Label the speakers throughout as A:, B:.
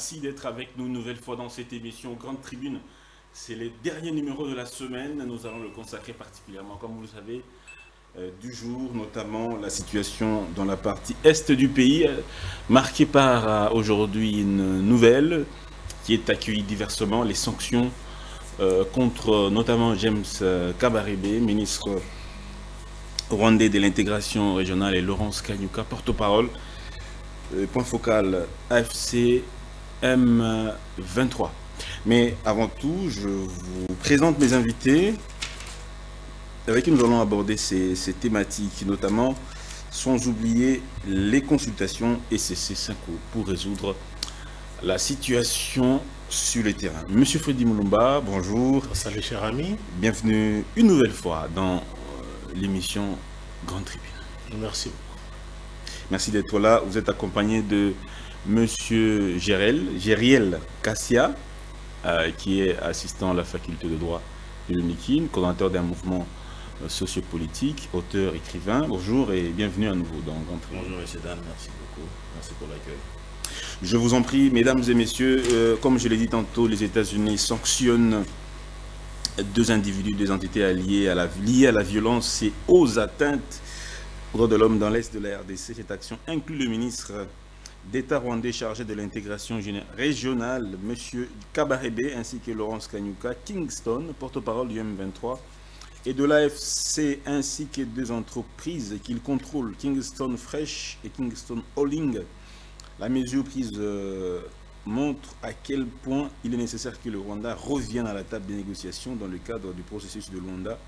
A: Merci d'être avec nous une nouvelle fois dans cette émission Grande Tribune. C'est le dernier numéro de la semaine. Nous allons le consacrer particulièrement, comme vous le savez, du jour, notamment la situation dans la partie est du pays, marquée par aujourd'hui une nouvelle qui est accueillie diversement, les sanctions contre notamment James Kabarebe, ministre rwandais de l'intégration régionale, et Laurence Kanyuka, porte-parole. Point focal AFC M23. Mais avant tout, je vous présente mes invités avec qui nous allons aborder ces thématiques, notamment sans oublier les consultations et CC5 pour résoudre la situation sur le terrain. Monsieur Freddy Mulumba, bonjour.
B: Salut cher ami.
A: Bienvenue une nouvelle fois dans l'émission Grande Tribune.
B: Merci.
A: Merci d'être là. Vous êtes accompagné de Monsieur Gériel Kassia, qui est assistant à la faculté de droit de l'UNIKIN, coordinateur d'un mouvement sociopolitique, auteur, écrivain. Bonjour et bienvenue à nouveau dans Grande Tribune.
B: Bonjour monsieur Dan, merci beaucoup. Merci pour l'accueil.
A: Je vous en prie, mesdames et messieurs, comme je l'ai dit tantôt, les États-Unis sanctionnent deux individus, deux entités liées à la violence et aux atteintes aux droits de l'homme dans l'est de la RDC. Cette action inclut le ministre d'État rwandais chargé de l'intégration régionale, M. Kabarebe, ainsi que Laurence Kanyuka Kingston, porte-parole du M23, et de l'AFC, ainsi que deux entreprises qu'il contrôle, Kingston Fresh et Kingston Holding. La mesure prise montre à quel point il est nécessaire que le Rwanda revienne à la table des négociations dans le cadre du processus de Luanda,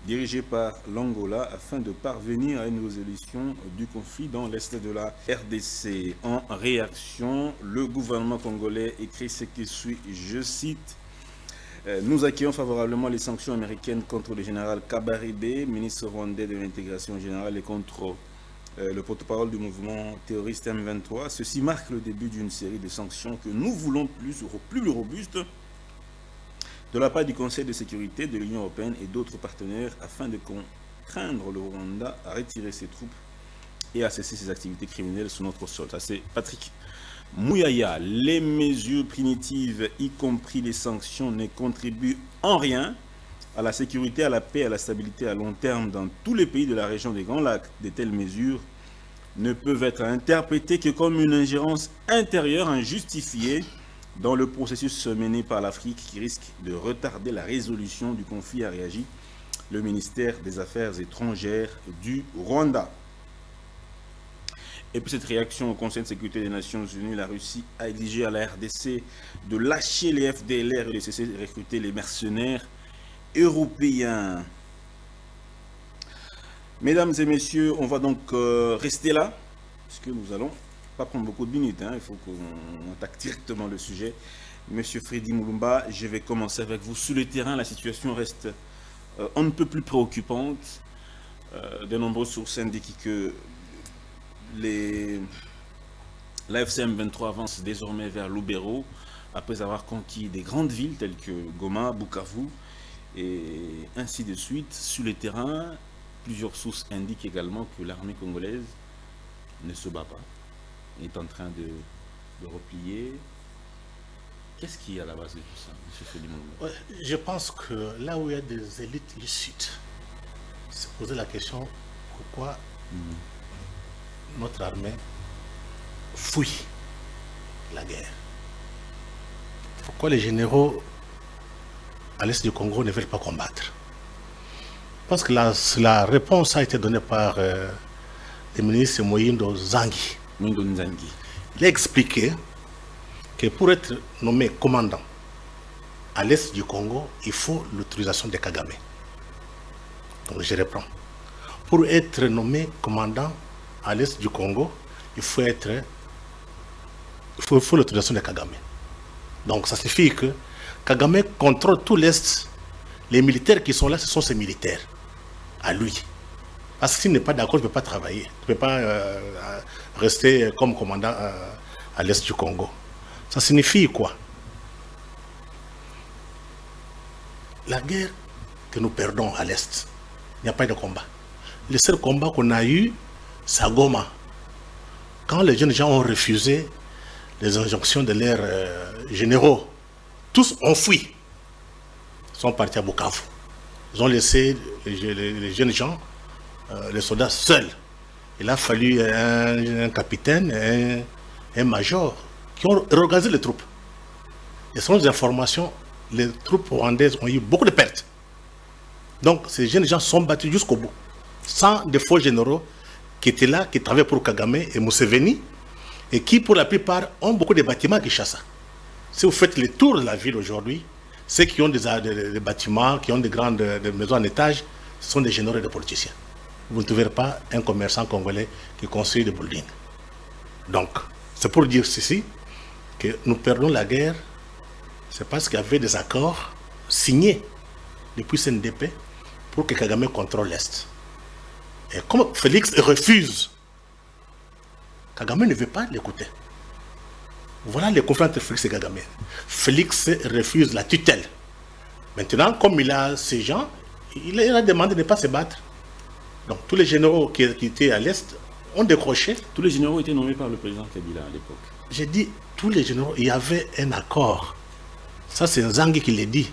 A: dirigé par l'Angola, afin de parvenir à une résolution du conflit dans l'est de la RDC. En réaction, le gouvernement congolais écrit ce qui suit, je cite: nous accueillons favorablement les sanctions américaines contre le général Kabarebe, ministre rwandais de l'intégration générale, et contre le porte-parole du mouvement terroriste M23. Ceci marque le début d'une série de sanctions que nous voulons plus robustes de la part du Conseil de sécurité de l'Union européenne et d'autres partenaires, afin de contraindre le Rwanda à retirer ses troupes et à cesser ses activités criminelles sur notre sol. Ça, c'est Patrick Mouyaya. Les mesures punitives, y compris les sanctions, ne contribuent en rien à la sécurité, à la paix, à la stabilité à long terme dans tous les pays de la région des Grands Lacs. De telles mesures ne peuvent être interprétées que comme une ingérence intérieure injustifiée dans le processus mené par l'Afrique, qui risque de retarder la résolution du conflit, a réagi le ministère des Affaires étrangères du Rwanda. Et puis cette réaction au Conseil de sécurité des Nations Unies, la Russie a exigé à la RDC de lâcher les FDLR et de cesser de recruter les mercenaires européens. Mesdames et messieurs, on va donc rester là, puisque nous allons pas prendre beaucoup de minutes, il faut qu'on attaque directement le sujet. Monsieur Freddy Mulumba, je vais commencer avec vous. Sur le terrain, la situation reste on ne peut plus préoccupante. De nombreuses sources indiquent que l'AFC M23 avance désormais vers Lubero, après avoir conquis des grandes villes telles que Goma, Bukavu, et ainsi de suite. Sur le terrain, plusieurs sources indiquent également que l'armée congolaise ne se bat pas, est en train de replier. Qu'est-ce qui est à la base de tout ça, M. Félimon?
B: Je pense que là où il y a des élites illicite, se poser la question pourquoi notre armée fuit la guerre. Pourquoi les généraux à l'est du Congo ne veulent pas combattre? Parce que la réponse a été donnée par le ministre Moïndo Zangi. Il a expliqué que pour être nommé commandant à l'est du Congo, il faut l'autorisation de Kagame. Donc je reprends. Pour être nommé commandant à l'est du Congo, il faut l'autorisation de Kagame. Donc ça signifie que Kagame contrôle tout l'est. Les militaires qui sont là, ce sont ses militaires, à lui. Parce que s'il n'est pas d'accord, il ne peut pas travailler. Il ne peut pas rester comme commandant à l'est du Congo. Ça signifie quoi? La guerre que nous perdons à l'est, il n'y a pas de combat. Le seul combat qu'on a eu, c'est à Goma. Quand les jeunes gens ont refusé les injonctions de leurs généraux. Tous ont fui. Ils sont partis à Bukavu. Ils ont laissé les jeunes gens, les soldats seuls. Il a fallu un capitaine, un major, qui ont réorganisé les troupes. Et selon les informations, les troupes rwandaises ont eu beaucoup de pertes. Donc ces jeunes gens sont battus jusqu'au bout. Sans des faux généraux qui étaient là, qui travaillaient pour Kagame et Museveni, et qui pour la plupart ont beaucoup de bâtiments à Kinshasa. Si vous faites le tour de la ville aujourd'hui, ceux qui ont des bâtiments, qui ont des grandes maisons en étage, ce sont des généraux et des politiciens. Vous ne trouverez pas un commerçant congolais qui construit des buildings. Donc, c'est pour dire ceci, que nous perdons la guerre, c'est parce qu'il y avait des accords signés depuis CNDP pour que Kagame contrôle l'Est. Et comme Félix refuse, Kagame ne veut pas l'écouter. Voilà les conflits entre Félix et Kagame. Félix refuse la tutelle. Maintenant, comme il a ces gens, il a demandé de ne pas se battre. Donc tous les généraux qui étaient à l'Est ont décroché.
A: Tous les généraux étaient nommés par le président Kabila à l'époque.
B: J'ai dit, tous les généraux, il y avait un accord. Ça, c'est Zangui qui l'a dit.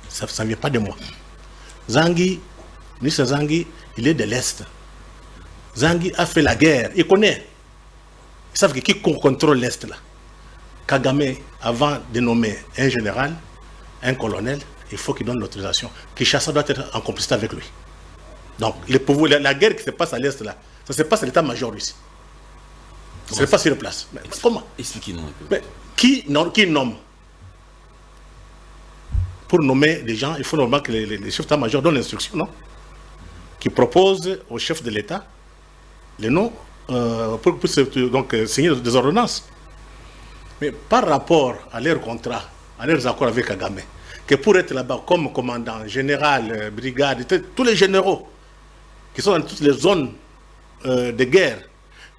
B: Ça ne vient pas de moi. Zangui, ministre Zangui, il est de l'Est. Zangui a fait la guerre. Il connaît. Ils savent que qui contrôle l'Est là. Kagame, avant de nommer un général, un colonel, il faut qu'il donne l'autorisation. Kinshasa doit être en complicité avec lui. Donc, la guerre qui se passe à l'Est là, ça se passe à l'état-major ici. Ça ne se passe pas sur place. Mais comment?
A: Expliquez-nous un peu.
B: Mais qui nomme? Pour nommer des gens, il faut normalement que les chefs d'état-major donnent l'instruction, non? Qui propose au chef de l'État les noms pour donc signer des ordonnances. Mais par rapport à leurs contrats, à leurs accords avec Kagame, que pour être là-bas comme commandant, général, brigade, tous les généraux qui sont dans toutes les zones de guerre,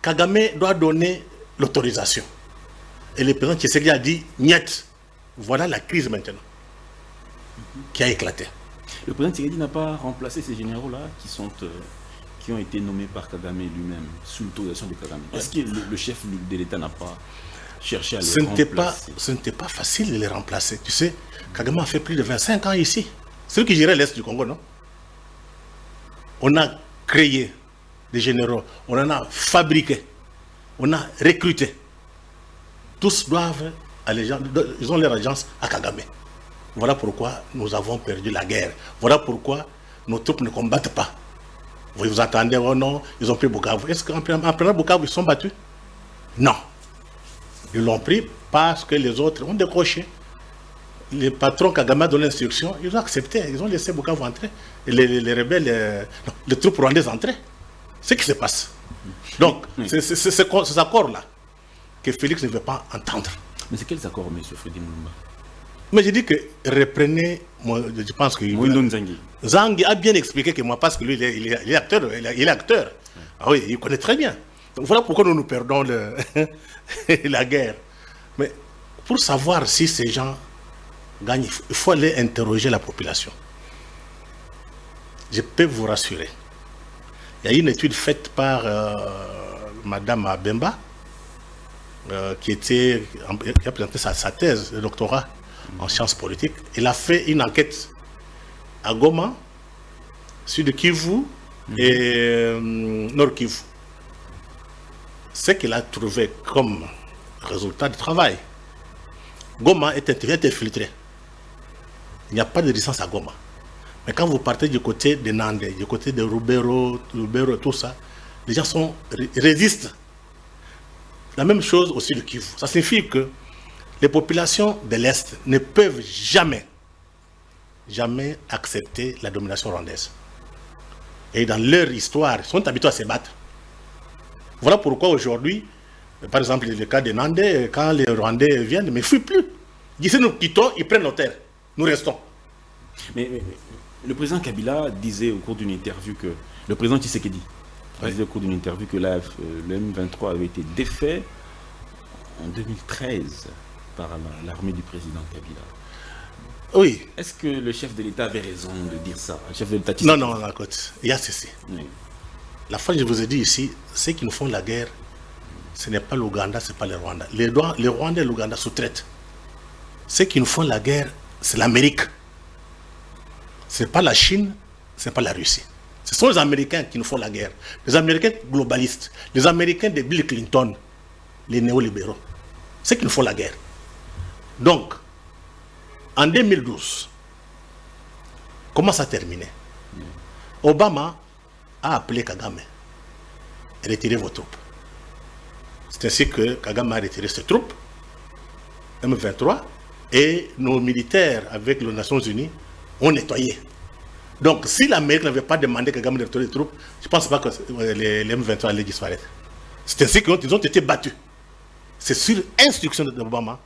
B: Kagame doit donner l'autorisation. Et le président Tshisekedi a dit « Niet ». Voilà la crise maintenant qui a éclaté.
A: Le président Tshisekedi n'a pas remplacé ces généraux-là qui ont été nommés par Kagame lui-même, sous l'autorisation de Kagame. Est-ce que le chef de l'État n'a pas cherché à les remplacer?
B: Ce n'était pas facile de les remplacer. Tu sais, Kagame a fait plus de 25 ans ici. C'est lui qui gérait l'Est du Congo, non? On a créé des généraux, on en a fabriqué, on a recruté. Tous doivent ils ont leur allégeance à Kagame. Voilà pourquoi nous avons perdu la guerre. Voilà pourquoi nos troupes ne combattent pas. Vous entendez, oh non, ils ont pris Bukavu. Est-ce qu'en prenant Bukavu, ils sont battus? Non. Ils l'ont pris parce que les autres ont décroché. Les patrons Kagame a donné l'instruction, ils ont accepté, ils ont laissé Bukavu entrer. Et les rebelles, les troupes rwandaises entrer. C'est ce qui se passe. Donc, c'est ces accords-là que Félix ne veut pas entendre.
A: Mais c'est quels accords, M. Freddy Mulumba?
B: Mais j'ai dit que reprenez, moi, je pense que Zangui a bien expliqué que moi, parce que lui, il est acteur. Il est acteur. Ah oui, il connaît très bien. Donc voilà pourquoi nous perdons la guerre. Mais pour savoir si ces gens gagnent, il faut aller interroger la population. Je peux vous rassurer. Il y a une étude faite par Madame Bemba, qui a présenté sa thèse de doctorat en sciences politiques. Elle a fait une enquête à Goma, Sud Kivu et Nord Kivu. Ce qu'elle a trouvé comme résultat de travail, Goma est infiltré. Il n'y a pas de résistance à Goma. Mais quand vous partez du côté de Nandé, du côté de Rubero, tout ça, les gens résistent. La même chose au Sud Kivu. Ça signifie que les populations de l'Est ne peuvent jamais accepter la domination rwandaise. Et dans leur histoire, ils sont habitués à se battre. Voilà pourquoi aujourd'hui, par exemple, le cas de Nandé, quand les Rwandais viennent, mais ils ne fuient plus. Ils disent nous quittons, ils prennent nos terres. Nous restons.
A: Mais le président Kabila disait au cours d'une interview que... Le président Tshisekedi disait au cours d'une interview que le M23 avait été défait en 2013 par l'armée du président Kabila.
B: Oui.
A: Est-ce que le chef de l'État avait raison de dire ça? Le chef de l'État
B: Non, écoute, il y a ceci. Oui. La fois, je vous ai dit ici, ceux qui nous font la guerre ce n'est pas l'Ouganda, ce n'est pas le Rwanda. Le Rwanda et l'Ouganda sous-traitent. Ceux qui nous font la guerre, c'est l'Amérique. Ce n'est pas la Chine, ce n'est pas la Russie. Ce sont les Américains qui nous font la guerre. Les Américains globalistes, les Américains de Bill Clinton, les néolibéraux. C'est qui nous font la guerre. Donc, en 2012, comment ça a terminé? Obama a appelé Kagame. Retirez vos troupes. C'est ainsi que Kagame a retiré ses troupes, M23, et nos militaires avec les Nations Unies ont nettoyé. Donc, si l'Amérique n'avait pas demandé à Kagame de retirer les troupes, je ne pense pas que les M23 allaient disparaître. C'est ainsi qu'ils ont été battus. C'est sur instruction d'Obama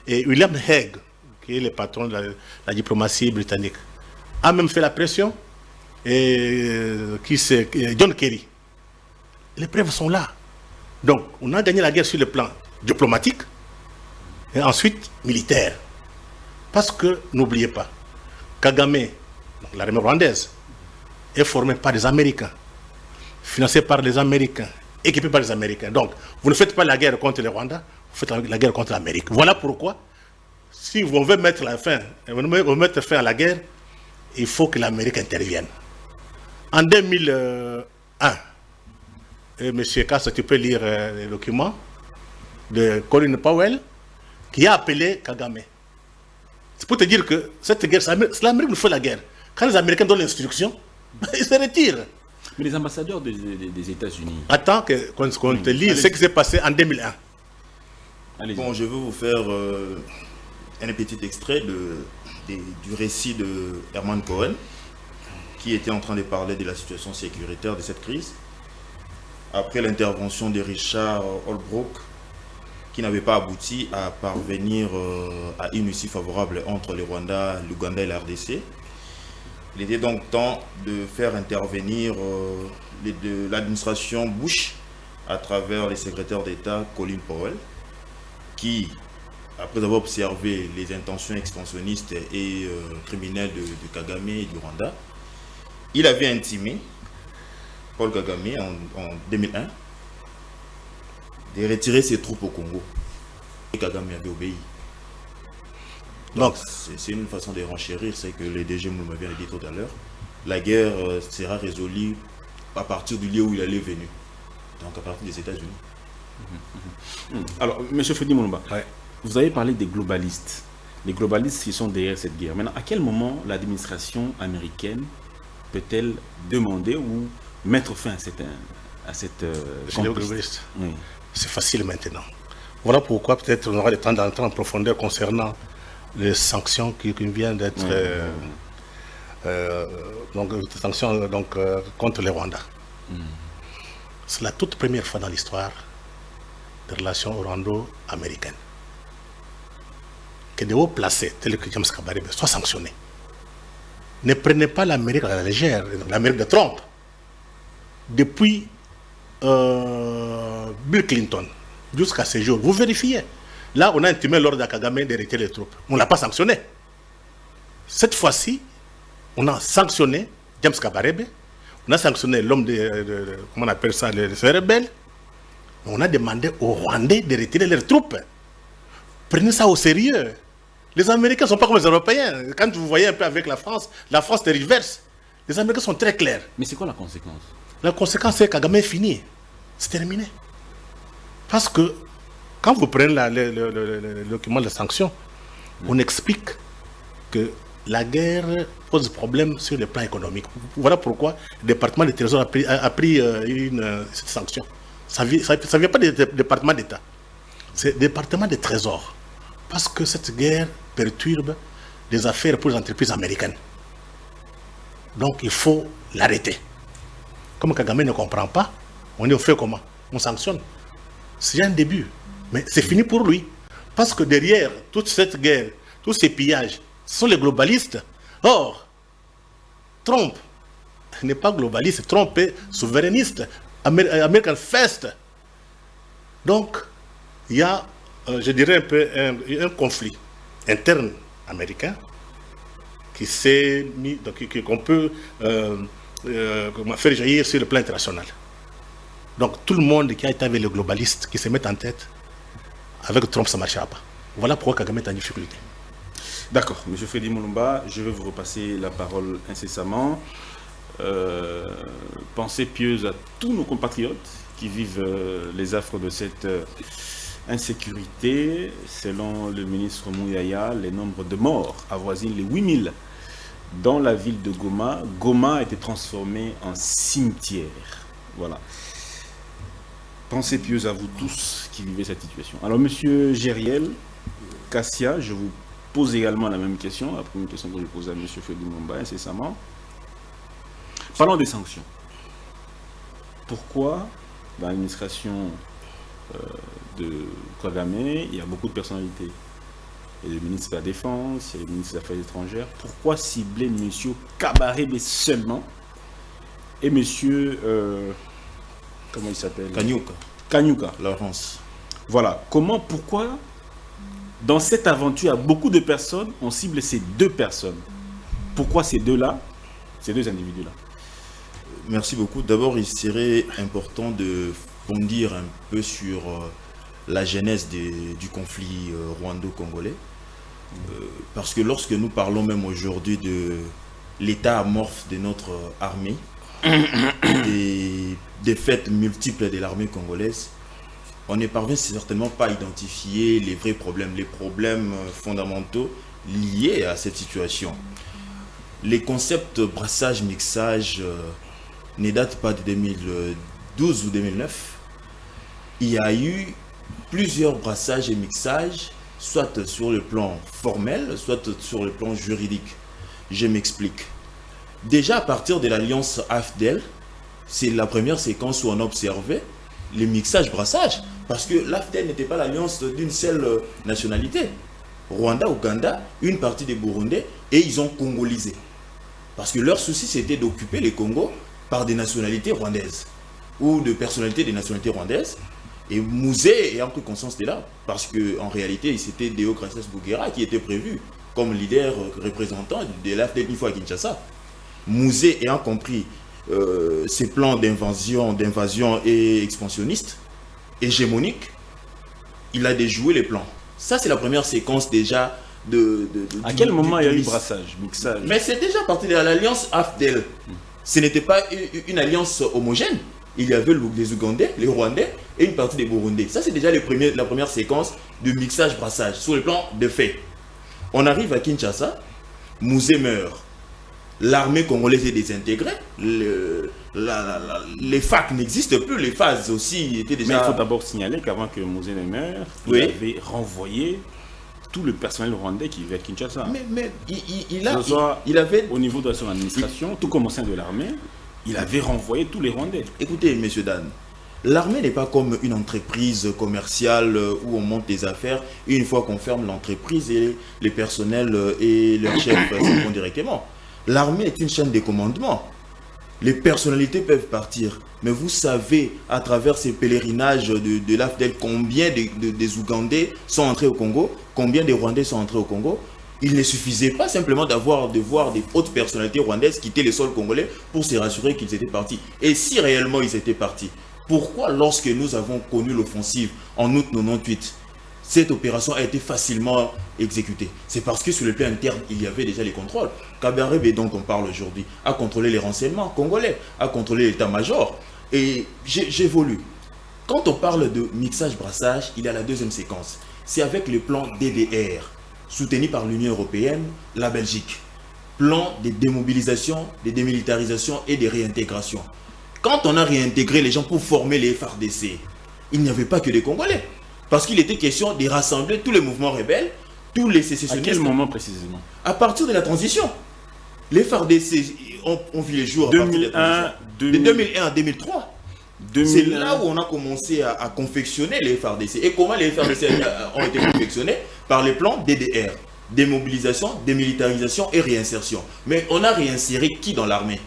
B: et William Hague, qui est le patron de la diplomatie britannique, a même fait la pression, et John Kerry. Les preuves sont là. Donc, on a gagné la guerre sur le plan diplomatique et ensuite militaire. Parce que, n'oubliez pas, Kagame, l'armée rwandaise, est formée par des Américains, financée par les Américains, équipée par les Américains. Donc, vous ne faites pas la guerre contre le Rwanda, vous faites la guerre contre l'Amérique. Voilà pourquoi, si on veut mettre fin à la guerre, il faut que l'Amérique intervienne. En 2001, M. Kass, tu peux lire les documents de Colin Powell, qui a appelé Kagame. C'est pour te dire que cette guerre, c'est l'Amérique qui nous fait la guerre. Quand les Américains donnent l'instruction, ils se retirent.
A: Mais les ambassadeurs des États-Unis...
B: Attends qu'on te lise ce qui s'est passé en 2001.
C: Bon, je veux vous faire un petit extrait du récit de Herman Cohen, qui était en train de parler de la situation sécuritaire de cette crise. Après l'intervention de Richard Holbrooke, qui n'avait pas abouti à parvenir à une issue favorable entre le Rwanda, l'Ouganda et la RDC. Il était donc temps de faire intervenir l'administration Bush à travers les secrétaires d'État Colin Powell, qui, après avoir observé les intentions expansionnistes et criminelles de Kagame et du Rwanda, il avait intimé Paul Kagame en 2001 de retirer ses troupes au Congo. Et Kagame avait obéi. Donc c'est une façon de renchérir, c'est que le DG m'avait dit tout à l'heure. La guerre sera résolue à partir du lieu où il allait venir. Donc à partir des États-Unis.
A: Alors, M. Freddy Mulumba, vous avez parlé des globalistes. Les globalistes qui sont derrière cette guerre. Maintenant, à quel moment l'administration américaine peut-elle demander ou mettre fin à cette
B: globaliste. Oui. C'est facile maintenant. Voilà pourquoi peut-être on aura le temps d'entrer en profondeur concernant les sanctions qui viennent d'être sanctions contre le Rwanda. C'est la toute première fois dans l'histoire des relations rwando-américaines que des hauts placés tels que James Kabarebe soient sanctionnés. Ne prenez pas l'Amérique à la légère, l'Amérique de Trump. Depuis Bill Clinton jusqu'à ce jour, vous vérifiez. Là, on a intimé l'ordre à Kagame de retirer les troupes. On ne l'a pas sanctionné. Cette fois-ci, on a sanctionné James Kabarebe, on a sanctionné l'homme comment on appelle ça, les rebelles. On a demandé aux Rwandais de retirer leurs troupes. Prenez ça au sérieux. Les Américains ne sont pas comme les Européens. Quand vous voyez un peu avec la France tergiverse. Les Américains sont très clairs.
A: Mais c'est quoi la conséquence?
B: La conséquence, c'est que Kagame est fini. C'est terminé. Parce que quand vous prenez le document de sanctions, on explique que la guerre pose problème sur le plan économique. Voilà pourquoi le département des Trésors a pris cette sanction. Ça ne vient pas du département d'État. C'est le département des Trésors. Parce que cette guerre perturbe les affaires pour les entreprises américaines. Donc il faut l'arrêter. Comme Kagame ne comprend pas, on fait comment? On sanctionne. C'est un début. Mais c'est fini pour lui. Parce que derrière toute cette guerre, tous ces pillages, ce sont les globalistes. Or, Trump n'est pas globaliste. Trump est souverainiste, American First. Donc, il y a, je dirais un peu, un conflit interne américain qui s'est mis, qu'on peut faire jaillir sur le plan international. Donc tout le monde qui a été avec les globalistes, qui se mettent en tête, avec Trump ça ne marchera pas. Voilà pourquoi Kagame est en difficulté.
A: D'accord, M. Freddy Mulumba, je vais vous repasser la parole incessamment. Pensée pieuse à tous nos compatriotes qui vivent les affres de cette insécurité. Selon le ministre Mouyaya, les nombres de morts avoisinent les 8000 dans la ville de Goma. Goma a été transformée en cimetière. Voilà. Pensée pieuse à vous tous qui vivez cette situation. Alors, M. Gériel Kassia, je vous pose également la même question, la première question que je pose à M. Freddy Mulumba incessamment. Parlons des sanctions. Pourquoi dans l'administration de Kagame, il y a beaucoup de personnalités? Il y a le ministre de la Défense, il y a le ministre des Affaires étrangères. Pourquoi cibler M. Kabarebe seulement et M. comment il s'appelle? Kanyuka.
C: Laurence.
A: Voilà. Pourquoi dans cette aventure, il y a beaucoup de personnes, on cible ces deux personnes. Pourquoi ces deux-là, ces deux individus-là?
C: Merci beaucoup. D'abord, il serait important de bondir un peu sur la genèse du conflit rwando-congolais. Parce que lorsque nous parlons même aujourd'hui de l'état amorphe de notre armée, des défaites multiples de l'armée congolaise, on ne parvient certainement pas à identifier les vrais problèmes, les problèmes fondamentaux liés à cette situation. Les concepts brassage-mixage ne datent pas de 2012 ou 2009. Il y a eu plusieurs brassages et mixages, soit sur le plan formel, soit sur le plan juridique. Je m'explique. Déjà à partir de l'alliance AFDEL, c'est la première séquence où on a observé les mixages-brassages. Parce que l'AFDEL n'était pas l'alliance d'une seule nationalité. Rwanda, Ouganda, une partie des Burundais, et ils ont congolisé. Parce que leur souci, c'était d'occuper les Congos par des nationalités rwandaises, ou de personnalités des nationalités rwandaises. Et Mouzé ayant pris conscience de là, parce qu'en réalité, c'était Deo Gracias Bouguera qui était prévu comme leader représentant de l'AFDEL une fois à Kinshasa. Mouzé ayant compris ces plans d'invasion et expansionniste, hégémonique, il a déjoué les plans. Ça, c'est la première séquence déjà
A: à quel moment il y a eu brassage, mixage?
C: Mais c'est déjà parti de l'alliance AFDEL. Ce n'était pas une alliance homogène. Il y avait les Ougandais, les Rwandais et une partie des Burundais. Ça, c'est déjà la première séquence de mixage-brassage sur le plan de fait. On arrive à Kinshasa, Mouzé meurt. L'armée congolaise est désintégrée. Les FAC n'existent plus. Les phases aussi étaient déjà...
A: Mais il faut d'abord signaler qu'avant que Mouzé ne meure, il avait renvoyé tout le personnel rwandais qui vivait à Kinshasa.
C: Mais il avait...
A: Au niveau de son administration, tout comme au sein de l'armée, il avait renvoyé tous les Rwandais.
C: Écoutez, monsieur Dan, l'armée n'est pas comme une entreprise commerciale où on monte des affaires. Et une fois qu'on ferme l'entreprise, et les personnels et leurs chefs s'en vont directement. L'armée est une chaîne de commandement. Les personnalités peuvent partir. Mais vous savez, à travers ces pèlerinages de l'AFDEL, combien des Ougandais sont entrés au Congo, combien des Rwandais sont entrés au Congo. Il ne suffisait pas simplement de voir des hautes personnalités rwandaises quitter le sol congolais pour se rassurer qu'ils étaient partis. Et si réellement ils étaient partis, pourquoi lorsque nous avons connu l'offensive en août 98, cette opération a été facilement exécutée? C'est parce que sur le plan interne, il y avait déjà les contrôles. Kabarebe, dont on parle aujourd'hui, a contrôlé les renseignements congolais, a contrôlé l'état-major. Et j'évolue. Quand on parle de mixage-brassage, il y a la deuxième séquence. C'est avec le plan DDR, soutenu par l'Union européenne, la Belgique. Plan de démobilisation, de démilitarisation et de réintégration. Quand on a réintégré les gens pour former les FARDC, il n'y avait pas que des Congolais. Parce qu'il était question de rassembler tous les mouvements rebelles, tous les sécessionnistes.
A: À quel moment précisément?
C: À partir de la transition. Les FARDC ont vu les jours à partir de la transition. De 2001 à 2003. C'est là où on a commencé à confectionner les FARDC. Et comment les FARDC ont été confectionnés? Par les plans DDR. Démobilisation, démilitarisation et réinsertion. Mais on a réinséré qui dans l'armée?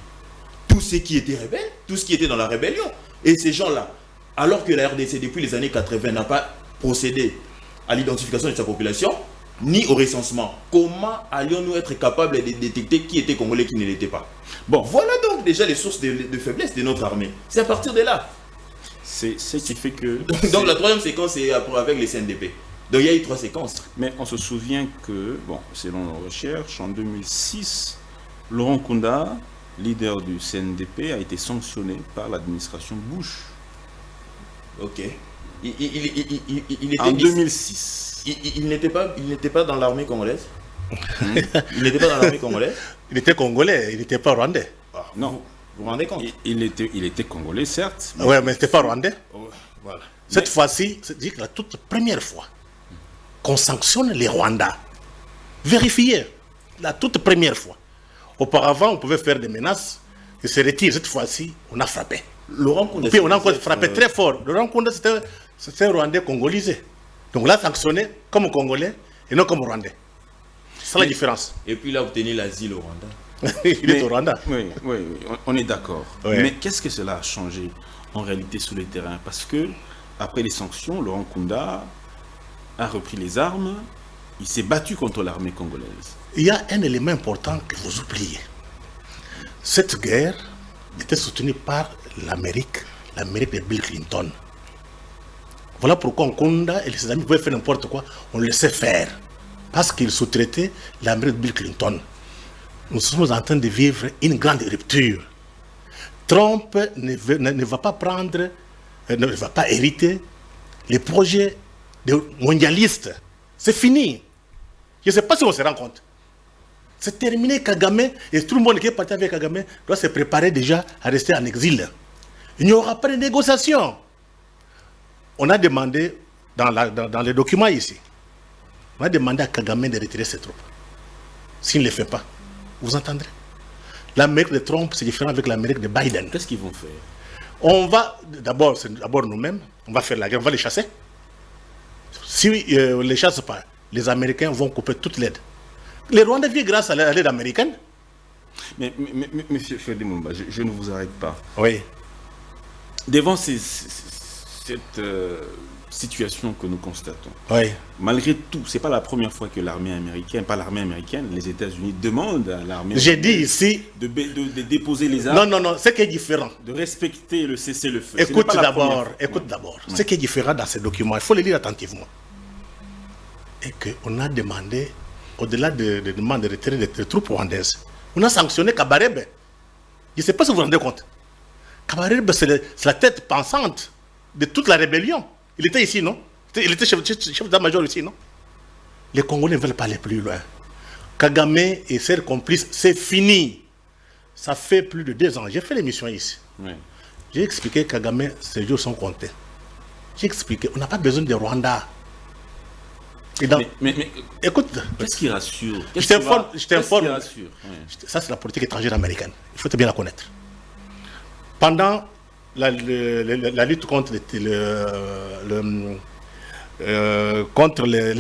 C: Tous ceux qui étaient rebelles, tous ceux qui étaient dans la rébellion. Et ces gens-là, alors que la RDC depuis les années 80 n'a pas procédé à l'identification de sa population, ni au recensement, comment allions-nous être capables de détecter qui était congolais, qui ne l'était pas? Bon, voilà donc déjà les sources de faiblesse de notre armée. C'est à partir de là.
A: C'est ce qui fait que...
C: Donc la troisième séquence, c'est avec les CNDP. Donc il y a eu 3 séquences.
A: Mais on se souvient que, bon, selon nos recherches, en 2006, Laurent Nkunda, leader du CNDP, a été sanctionné par l'administration Bush.
C: Ok. Il était
A: En 2006.
C: Il n'était pas dans l'armée congolaise. Il n'était pas dans l'armée congolaise.
B: Il était congolais, il n'était pas rwandais.
A: Non.
C: Vous vous rendez compte?
A: Il était congolais, certes.
B: Oui, mais c'était pas rwandais.
C: Voilà.
B: Cette fois-ci, c'est la toute première fois qu'on sanctionne les Rwandais. Vérifiez, la toute première fois. Auparavant, on pouvait faire des menaces, ils se retirent. Cette fois-ci, on a frappé.
C: Laurent Nkunda.
B: Puis on a encore frappé très fort. Laurent Nkunda, c'était un Rwandais congolisé. Donc là, sanctionné comme Congolais et non comme Rwandais. C'est la différence.
C: Et puis il a obtenu l'asile au Rwanda.
B: Il est au Rwanda.
A: Oui, on est d'accord.
B: Oui.
A: Mais qu'est-ce que cela a changé en réalité sur le terrain? Parce que, après les sanctions, Laurent Nkunda a repris les armes, il s'est battu contre l'armée congolaise.
B: Il y a un élément important que vous oubliez. Cette guerre était soutenue par l'Amérique de Bill Clinton. Voilà pourquoi Nkunda et ses amis pouvaient faire n'importe quoi, on le laissait faire. Parce qu'ils sous-traitaient l'Amérique de Bill Clinton. Nous sommes en train de vivre une grande rupture. Trump ne va pas prendre, ne va pas hériter les projets mondialistes. C'est fini. Je ne sais pas si on se rend compte. C'est terminé. Kagame, et tout le monde qui est parti avec Kagame doit se préparer déjà à rester en exil. Il n'y aura pas de négociation. On a demandé, dans les documents ici, on a demandé à Kagame de retirer ses troupes. S'il ne le fait pas, vous entendrez. L'Amérique de Trump, c'est différent avec l'Amérique de Biden.
A: Qu'est-ce qu'ils vont faire?
B: On va, d'abord nous-mêmes, on va faire la guerre, on va les chasser. Si on ne les chasse pas, les Américains vont couper toute l'aide. Les Rwandais vivent grâce à l'aide américaine.
A: Mais monsieur Fede Mumba, je ne vous arrête pas.
B: Oui.
A: Devant cette situation que nous constatons,
B: Oui.
A: malgré tout, ce n'est pas la première fois que l'armée américaine, les États-Unis demandent à l'armée
B: J'ai dit ici.
A: de déposer les armes.
B: Non, ce qui est différent.
A: De respecter le cessez-le-feu.
B: Écoute d'abord. Ce qui est différent dans ces documents, il faut les lire attentivement. Et qu'on a demandé, au-delà de demande de retirer des troupes rwandaises, on a sanctionné Kabarebe. Je ne sais pas si vous vous rendez compte. Kabarebe, c'est la tête pensante de toute la rébellion. Il était ici, non? Il était chef d'état-major ici, non? Les Congolais ne veulent pas aller plus loin. Kagame et ses complices, c'est fini. Ça fait plus de 2 ans. J'ai fait l'émission ici.
A: Oui.
B: J'ai expliqué que Kagame, ses jours sont comptés. J'ai expliqué, on n'a pas besoin de Rwanda. Et
A: mais
B: écoute,
A: qu'est-ce qui rassure?
B: Je t'informe.
A: Qu'est-ce qui rassure? Oui.
B: Ça, c'est la politique étrangère américaine. Il faut bien la connaître. Pendant la lutte contre le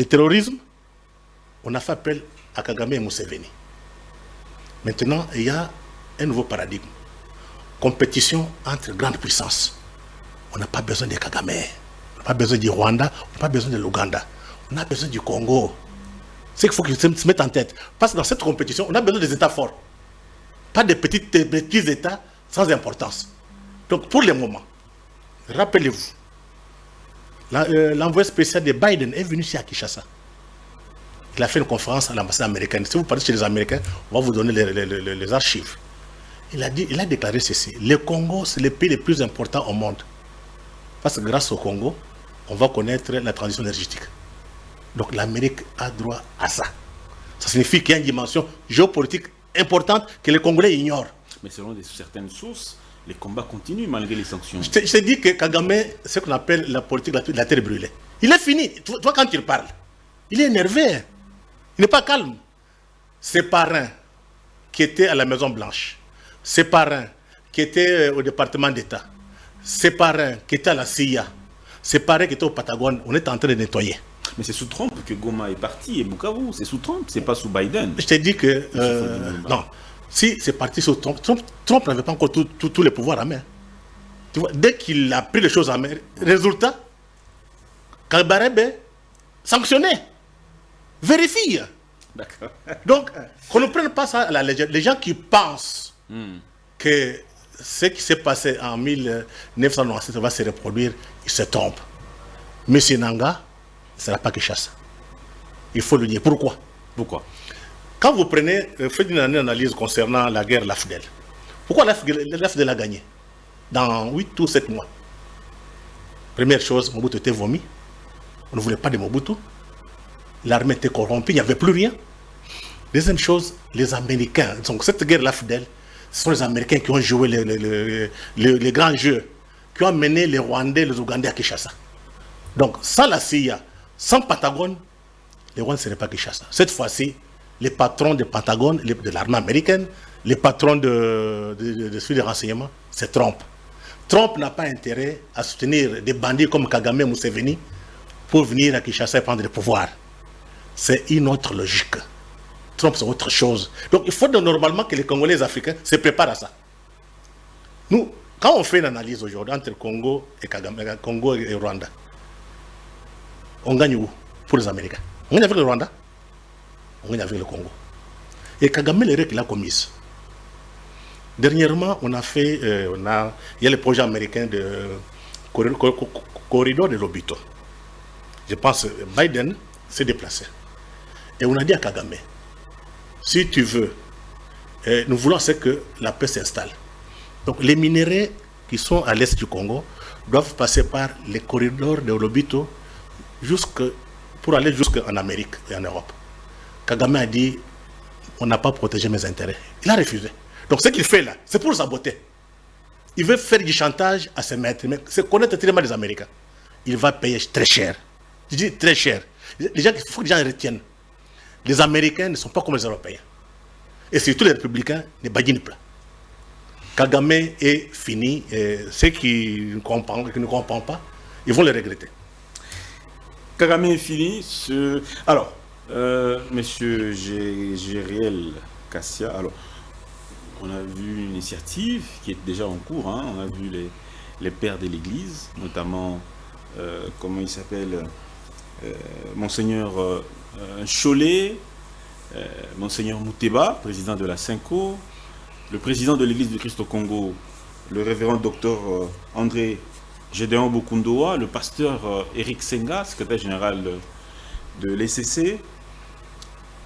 B: terrorisme, on a fait appel à Kagame et Museveni. Maintenant, il y a un nouveau paradigme. Compétition entre grandes puissances. On n'a pas besoin de Kagame, on n'a pas besoin du Rwanda, on n'a pas besoin de l'Ouganda. On a besoin du Congo. C'est qu'il faut qu'ils se mettent en tête. Parce que dans cette compétition, on a besoin des États forts. Pas de petits États sans importance. Donc pour le moment, rappelez-vous, l'envoyé spécial de Biden est venu ici à Kinshasa. Il a fait une conférence à l'ambassade américaine. Si vous parlez chez les Américains, on va vous donner les archives. Il a déclaré ceci. Le Congo, c'est le pays le plus important au monde. Parce que grâce au Congo, on va connaître la transition énergétique. Donc l'Amérique a droit à ça. Ça signifie qu'il y a une dimension géopolitique importante que les Congolais ignorent.
A: Mais selon certaines sources, les combats continuent malgré les sanctions.
B: Je t'ai dit que Kagame, c'est ce qu'on appelle la politique de la terre brûlée. Il est fini. Toi, quand il parle, il est énervé. Il n'est pas calme. Ses parrains qui étaient à la Maison Blanche, ses parrains qui étaient au département d'État, ses parrains qui étaient à la CIA, ses parrains qui étaient au Patagone, on est en train de nettoyer.
A: Mais c'est sous Trump que Goma est parti et Bukavu. C'est sous Trump, c'est pas sous Biden.
B: Je t'ai dit que... non. Si c'est parti sous Trump, Trump n'avait pas encore tous les pouvoirs en main. Tu vois, dès qu'il a pris les choses en main, résultat, Kabarebe, sanctionné. Vérifie.
A: D'accord.
B: Donc, qu'on ne prenne pas ça à la légère. Les gens qui pensent que ce qui s'est passé en 1997 va se reproduire, il se trompe. Monsieur Nanga ne sera pas Kinshasa. Il faut le dire. Pourquoi? Quand vous prenez, faites une analyse concernant la guerre Lafdel. Pourquoi Lafdel a gagné dans 8 ou 7 mois? Première chose, Mobutu était vomi. On ne voulait pas de Mobutu. L'armée était corrompue, il n'y avait plus rien. Deuxième chose, les Américains. Donc cette guerre Lafdel, ce sont les Américains qui ont joué les grands jeux, qui ont mené les Rwandais, les Ougandais à Kinshasa. Donc sans la CIA, sans Pentagone, les Rwandais ne seraient pas Kinshasa. Cette fois-ci, les patrons du Pentagone, de l'armée américaine, les patrons de celui des renseignements, se trompent. Trump n'a pas intérêt à soutenir des bandits comme Kagame ou Museveni pour venir à Kinshasa et prendre le pouvoir. C'est une autre logique. Trump, c'est autre chose. Donc, il faut normalement que les Congolais et les Africains se préparent à ça. Nous, quand on fait une analyse aujourd'hui entre Congo et Kagame, Congo et Rwanda, on gagne où pour les Américains? On gagne avec le Rwanda, on gagne avec le Congo. Et Kagame, l'erreur qu'il a commise. Dernièrement, on a fait, il y a le projet américain de corridor de Lobito. Je pense que Biden s'est déplacé. Et on a dit à Kagame, si tu veux, nous voulons que la paix s'installe. Donc les minéraux qui sont à l'est du Congo doivent passer par les corridors de Lobito pour aller jusqu'en Amérique et en Europe. Kagame a dit, on n'a pas protégé mes intérêts. Il a refusé. Donc ce qu'il fait là, c'est pour saboter. Il veut faire du chantage à ses maîtres, mais c'est connaître très mal les Américains. Il va payer très cher. Je dis très cher. Il faut que les gens retiennent. Les Américains ne sont pas comme les Européens. Et surtout les Républicains ne badinent pas. Kagame est fini. Et ceux qui ne comprennent pas, ils vont le regretter.
A: Kagame est fini. Alors, monsieur Gériel Kassia, alors, on a vu une initiative qui est déjà en cours. Hein. On a vu les pères de l'Église, notamment, comment il s'appelle, Monseigneur Cholet, Monseigneur Mouteba, président de la Cinco, le président de l'Église du Christ au Congo, le révérend docteur André Gédéon Bokundoa, le pasteur Eric Senga, secrétaire général de l'ECC.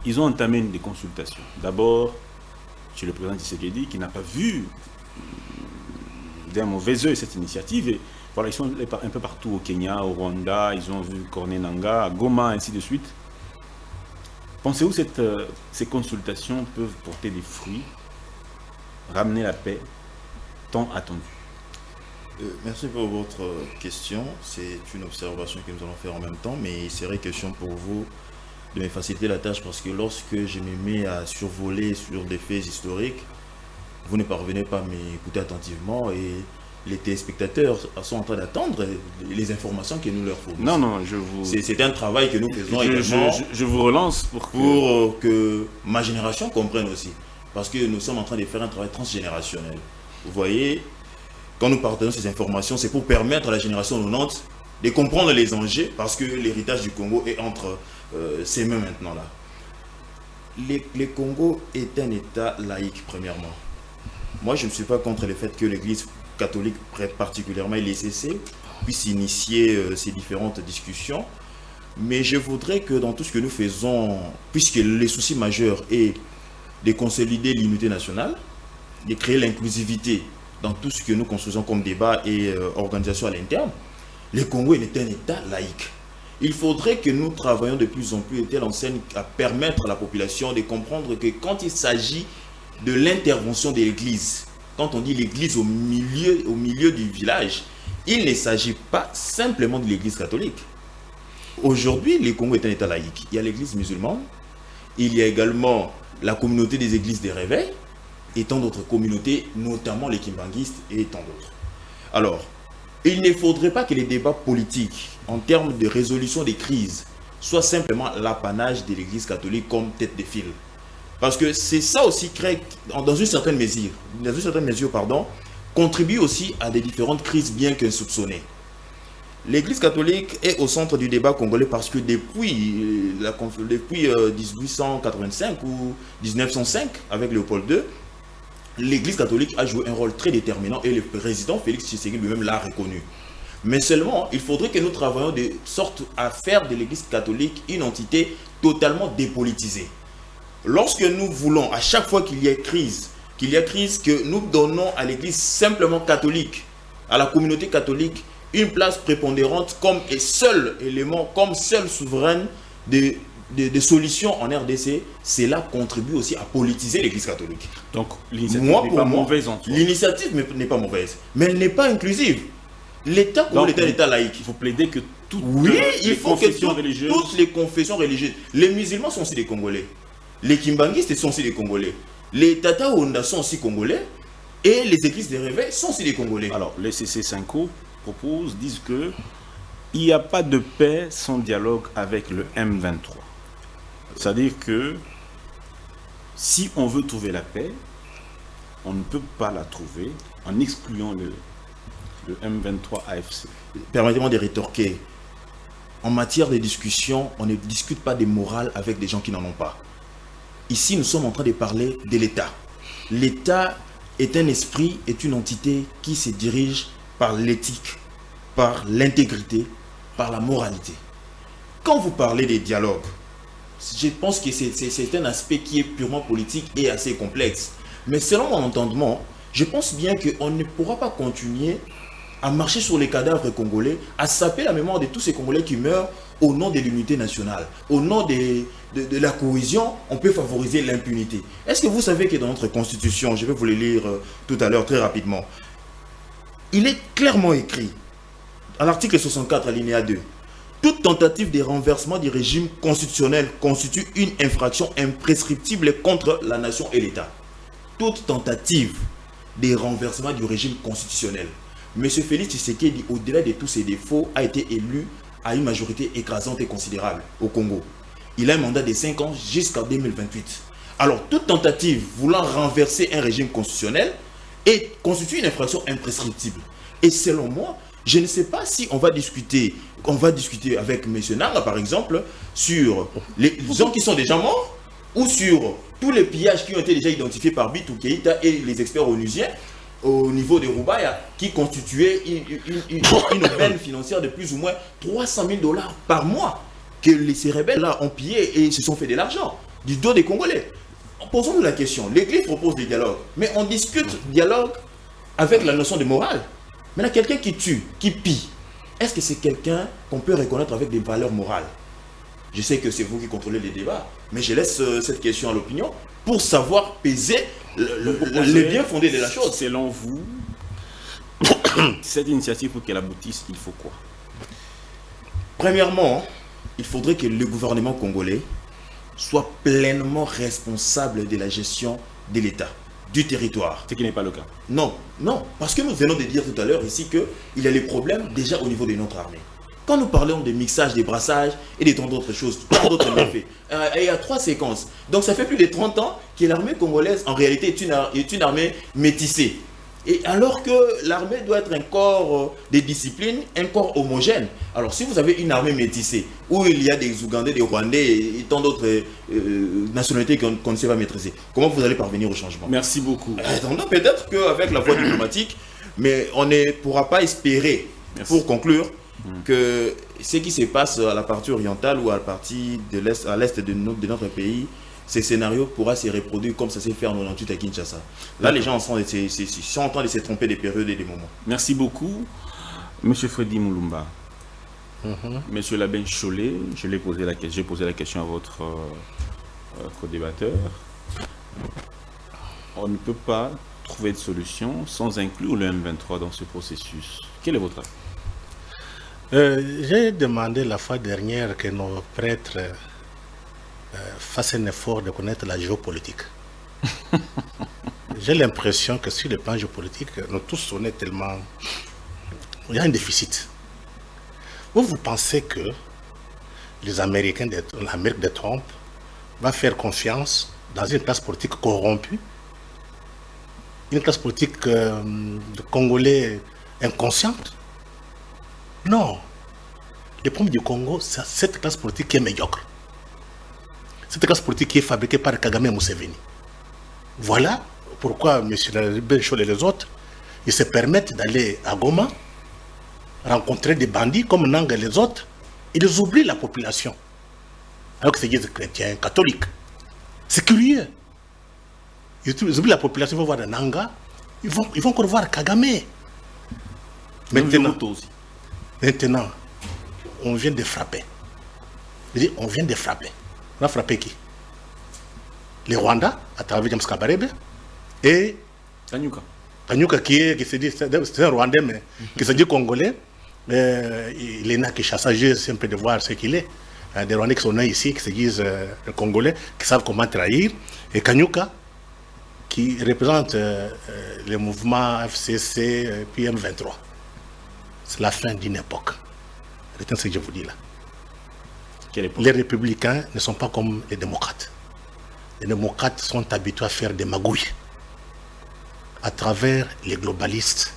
A: Ils ont entamé des consultations. D'abord, chez le président Tshisekedi, qui n'a pas vu d'un mauvais œil cette initiative. Et voilà, ils sont un peu partout au Kenya, au Rwanda, ils ont vu Corneille Nangaa, à Goma, ainsi de suite. Pensez-vous que ces consultations peuvent porter des fruits, ramener la paix tant attendue?
C: Merci pour votre question. C'est une observation que nous allons faire en même temps, mais il serait question pour vous de me faciliter la tâche parce que lorsque je me mets à survoler sur des faits historiques, vous ne parvenez pas à m'écouter attentivement et les téléspectateurs sont en train d'attendre les informations que nous leur fournissons.
A: Non, je vous...
C: C'est un travail que nous faisons également.
A: Je vous relance pour
C: que ma génération comprenne aussi. Parce que nous sommes en train de faire un travail transgénérationnel. Vous voyez, quand nous partageons ces informations, c'est pour permettre à la génération 90 de comprendre les enjeux parce que l'héritage du Congo est entre ces mains maintenant là. Le Congo est un État laïque premièrement. Moi je ne suis pas contre le fait que l'Église catholique, particulièrement l'ECC, puisse initier ces différentes discussions. Mais je voudrais que dans tout ce que nous faisons, puisque les soucis majeurs est de consolider l'unité nationale, de créer l'inclusivité dans tout ce que nous construisons comme débat et organisation à l'interne, le Congo est un État laïque. Il faudrait que nous travaillions de plus en plus telle enseigne à permettre à la population de comprendre que quand il s'agit de l'intervention de l'Église, quand on dit l'Église au milieu du village, il ne s'agit pas simplement de l'Église catholique. Aujourd'hui, le Congo est un État laïque. Il y a l'Église musulmane, il y a également la communauté des églises des réveils, et tant d'autres communautés, notamment les kimbanguistes et tant d'autres. Alors, il ne faudrait pas que les débats politiques en termes de résolution des crises soient simplement l'apanage de l'Église catholique comme tête de file. Parce que c'est ça aussi qui, dans une certaine mesure, contribue aussi à des différentes crises bien qu'insoupçonnées. L'Église catholique est au centre du débat congolais parce que depuis 1885 ou 1905, avec Léopold II, l'Église catholique a joué un rôle très déterminant et le président Félix Tshisekedi lui-même l'a reconnu. Mais seulement, il faudrait que nous travaillions de sorte à faire de l'Église catholique une entité totalement dépolitisée. Lorsque nous voulons, à chaque fois qu'il y a crise, que nous donnons à l'Église simplement catholique, à la communauté catholique, une place prépondérante comme seul élément, comme seule souveraine de solutions en RDC, cela contribue aussi à politiser l'Église catholique.
A: Donc l'initiative n'est pas mauvaise en soi.
C: L'initiative n'est pas mauvaise, mais elle n'est pas inclusive. L'État comme l'État est l'État laïque.
A: Vous plaidez que toutes
C: les confessions religieuses, toutes les confessions religieuses, les musulmans sont aussi des Congolais, les kimbanguistes sont aussi des Congolais, les Tata Onda sont aussi Congolais, et les églises des réveils sont aussi des Congolais.
A: Alors les CC5O disent que il n'y a pas de paix sans dialogue avec le M23. C'est-à-dire que si on veut trouver la paix, on ne peut pas la trouver en excluant le M23 AFC.
C: Permettez-moi de rétorquer. En matière de discussion, on ne discute pas de morale avec des gens qui n'en ont pas. Ici, nous sommes en train de parler de l'État. L'État est un esprit, est une entité qui se dirige par l'éthique, par l'intégrité, par la moralité. Quand vous parlez des dialogues, je pense que c'est un aspect qui est purement politique et assez complexe. Mais selon mon entendement, je pense bien qu'on ne pourra pas continuer à marcher sur les cadavres congolais, à saper la mémoire de tous ces Congolais qui meurent au nom de l'unité nationale, au nom de la cohésion. On peut favoriser l'impunité. Est-ce que vous savez que dans notre constitution, je vais vous le lire tout à l'heure très rapidement, il est clairement écrit, à l'article 64, alinéa 2, toute tentative de renversement du régime constitutionnel constitue une infraction imprescriptible contre la nation et l'État. Toute tentative de renversement du régime constitutionnel. M. Félix Tshisekedi, au-delà de tous ses défauts, a été élu à une majorité écrasante et considérable au Congo. Il a un mandat de 5 ans jusqu'en 2028. Alors, toute tentative voulant renverser un régime constitutionnel constitue une infraction imprescriptible. Et selon moi, je ne sais pas si on va discuter avec M. Nanga, par exemple, sur les gens qui sont déjà morts, ou sur tous les pillages qui ont été déjà identifiés par Bitou Keïta et les experts onusiens, au niveau de Roubaïa, qui constituait une aubaine financière de plus ou moins 300 000 $ par mois, que ces rebelles-là ont pillé et se sont fait de l'argent, du dos des Congolais. Posons-nous la question, l'Église propose des dialogues, mais on discute dialogue avec la notion de morale. Maintenant, quelqu'un qui tue, qui pille, est-ce que c'est quelqu'un qu'on peut reconnaître avec des valeurs morales? Je sais que c'est vous qui contrôlez les débats, mais je laisse cette question à l'opinion pour savoir peser le bien fondé de la chose.
A: Selon vous, cette initiative, pour qu'elle aboutisse, il faut quoi?
C: Premièrement, il faudrait que le gouvernement congolais soit pleinement responsable de la gestion de l'État, du territoire.
A: Ce qui n'est pas le cas.
C: Non, parce que nous venons de dire tout à l'heure ici qu'il y a des problèmes déjà au niveau de notre armée. Quand nous parlons de mixage, de brassage et de tant d'autres choses, tant d'autres méfaits, il y a 3 séquences. Donc ça fait plus de 30 ans que l'armée congolaise en réalité est une armée métissée. Et alors que l'armée doit être un corps de discipline, un corps homogène. Alors si vous avez une armée métissée, où il y a des Ougandais, des Rwandais et tant d'autres nationalités qu'on ne sait pas maîtriser, comment vous allez parvenir au changement?
A: Merci beaucoup.
C: Peut-être qu'avec la voie diplomatique, mais on ne pourra pas espérer, pour conclure, que ce qui se passe à la partie orientale ou à la partie de l'est, à l'est de notre pays, ces scénarios pourra se reproduire comme ça s'est fait en 98 à Kinshasa. Là, les gens sont en train de se tromper des périodes et des moments.
A: Merci beaucoup, M. Freddy Moulumba. Monsieur Labin Chollet, j'ai posé la question à votre co-débatteur. On ne peut pas trouver de solution sans inclure le M23 dans ce processus. Quel est votre avis?
B: J'ai demandé la fois dernière que nos prêtres fassent un effort de connaître la géopolitique. J'ai l'impression que sur le plan géopolitique, nous tous on est tellement... Il y a un déficit. Vous pensez que les Américains, l'Amérique de Trump, va faire confiance dans une classe politique corrompue, une classe politique de Congolais inconsciente? Non. Le problème du Congo, c'est cette classe politique qui est médiocre. Cette classe politique qui est fabriquée par Kagame et Museveni. Voilà pourquoi M. Benchol et les autres, ils se permettent d'aller à Goma, rencontrer des bandits comme Nanga et les autres, ils oublient la population. Alors que c'est des chrétiens, catholiques. C'est curieux. Ils oublient la population, ils vont voir Nanga, ils vont encore voir Kagame. Maintenant, on vient de frapper. On vient de frapper. On a frappé qui? Les Rwandais, à travers James Kabarebe, et Kanyuka qui se dit, c'est un Rwandais, mais qui se dit Congolais. Il est né à Kinshasa, c'est un peu de voir ce qu'il est. Des Rwandais qui sont nés ici, qui se disent Congolais, qui savent comment trahir. Et Kanyuka, qui représente le mouvement FCC puis M23. C'est la fin d'une époque. Retenez ce que je vous dis là. Les républicains ne sont pas comme les démocrates. Les démocrates sont habitués à faire des magouilles à travers les globalistes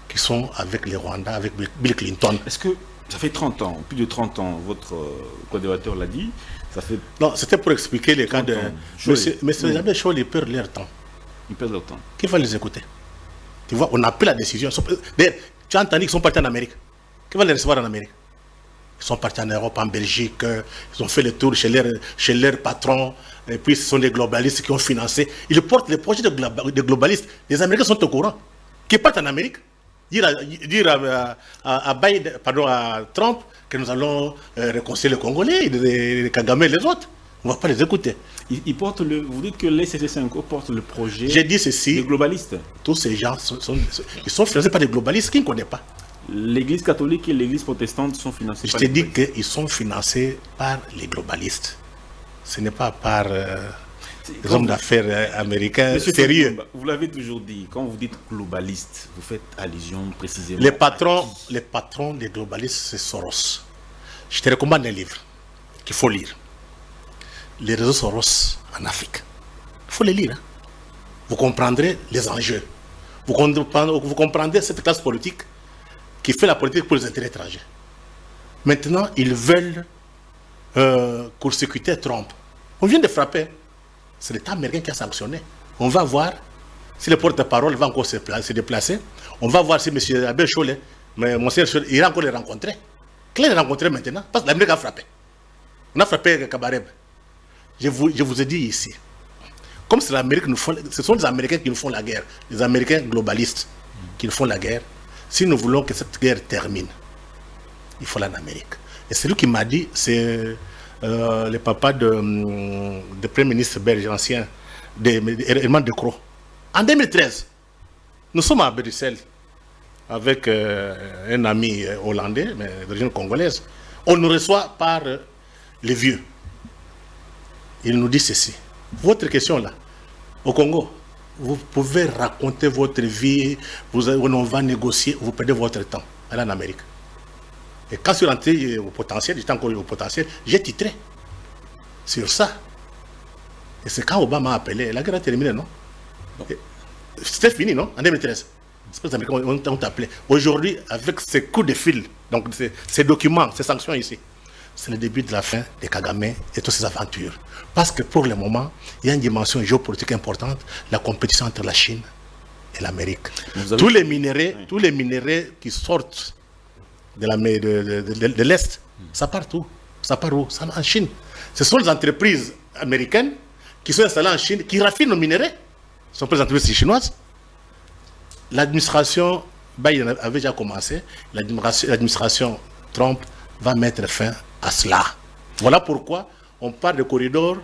B: qui sont avec les Rwandais, avec Bill Clinton.
A: Est-ce que ça fait 30 ans, plus de 30 ans, votre co-débatteur l'a dit, ça fait...
B: Non, c'était pour expliquer les cas de... Mais c'est jamais chaud, ils perdent leur temps.
A: Ils perdent leur temps.
B: Qui va les écouter? Tu vois, on a pris la décision. D'ailleurs, tu as entendu qu'ils sont partis en Amérique. Qui va les recevoir en Amérique? Ils sont partis en Europe, en Belgique, ils ont fait le tour chez leurs patrons, et puis ce sont des globalistes qui ont financé. Ils portent les projets de globalistes. Les Américains sont au courant. Qui partent en Amérique, dire à Biden, pardon, à Trump que nous allons réconcilier les Congolais, les Kagame et les autres. On ne va pas les écouter.
A: Ils portent vous dites que les CC5O portent le projet.
B: J'ai dit ceci.
A: Des globalistes.
B: Tous ces gens ils sont financés par des globalistes qui ne connaissent pas.
A: L'église catholique et l'église protestante sont financées par...
B: Je te dis qu'ils sont financés par les globalistes. Ce n'est pas par les hommes d'affaires américains sérieux.
A: Vous l'avez toujours dit, quand vous dites globaliste, vous faites allusion précisément...
B: Les patrons des globalistes, c'est Soros. Je te recommande un livre qu'il faut lire. Les réseaux Soros en Afrique. Il faut les lire. Hein. Vous comprendrez les enjeux. Vous comprendrez cette classe politique qui fait la politique pour les intérêts étrangers. Maintenant, ils veulent court-circuiter Trump. On vient de frapper. C'est l'État américain qui a sanctionné. On va voir si le porte-parole va encore se déplacer. On va voir si M. Abel Cholet, mon cher Cholet, il va encore les rencontrer. Qu'il les rencontrer maintenant, parce que l'Amérique a frappé. On a frappé Kabarebe. Je vous ai dit ici, comme c'est l'Amérique, ce sont les Américains qui nous font la guerre, les Américains globalistes qui nous font la guerre. Si nous voulons que cette guerre termine, il faut aller en Amérique. Et c'est lui qui m'a dit, c'est le papa de Premier ministre belge ancien, Herman De Croo. En 2013, nous sommes à Bruxelles avec un ami hollandais, mais d'origine congolaise. On nous reçoit par les vieux. Il nous dit ceci. Votre question là, au Congo, vous pouvez raconter votre vie, on va négocier, vous perdez votre temps. Allez en Amérique. Et quand je suis rentré au potentiel, j'étais encore au potentiel, j'ai titré sur ça. Et c'est quand Obama a appelé, la guerre a terminé, non? C'était fini, non? En 2013. C'est pas les Américains ont appelé. Aujourd'hui, avec ces coups de fil, donc ces documents, ces sanctions ici, c'est le début de la fin de Kagame et toutes ses aventures. Parce que pour le moment, il y a une dimension géopolitique importante, la compétition entre la Chine et l'Amérique. Tous les minéraux qui sortent de l'Est, ça part où? Ça part où? Ça va en Chine. Ce sont les entreprises américaines qui sont installées en Chine, qui raffinent nos minéraux. Ce sont pas les entreprises chinoises. L'administration Biden avait déjà commencé. L'administration Trump va mettre fin à cela. Voilà pourquoi on parle de corridor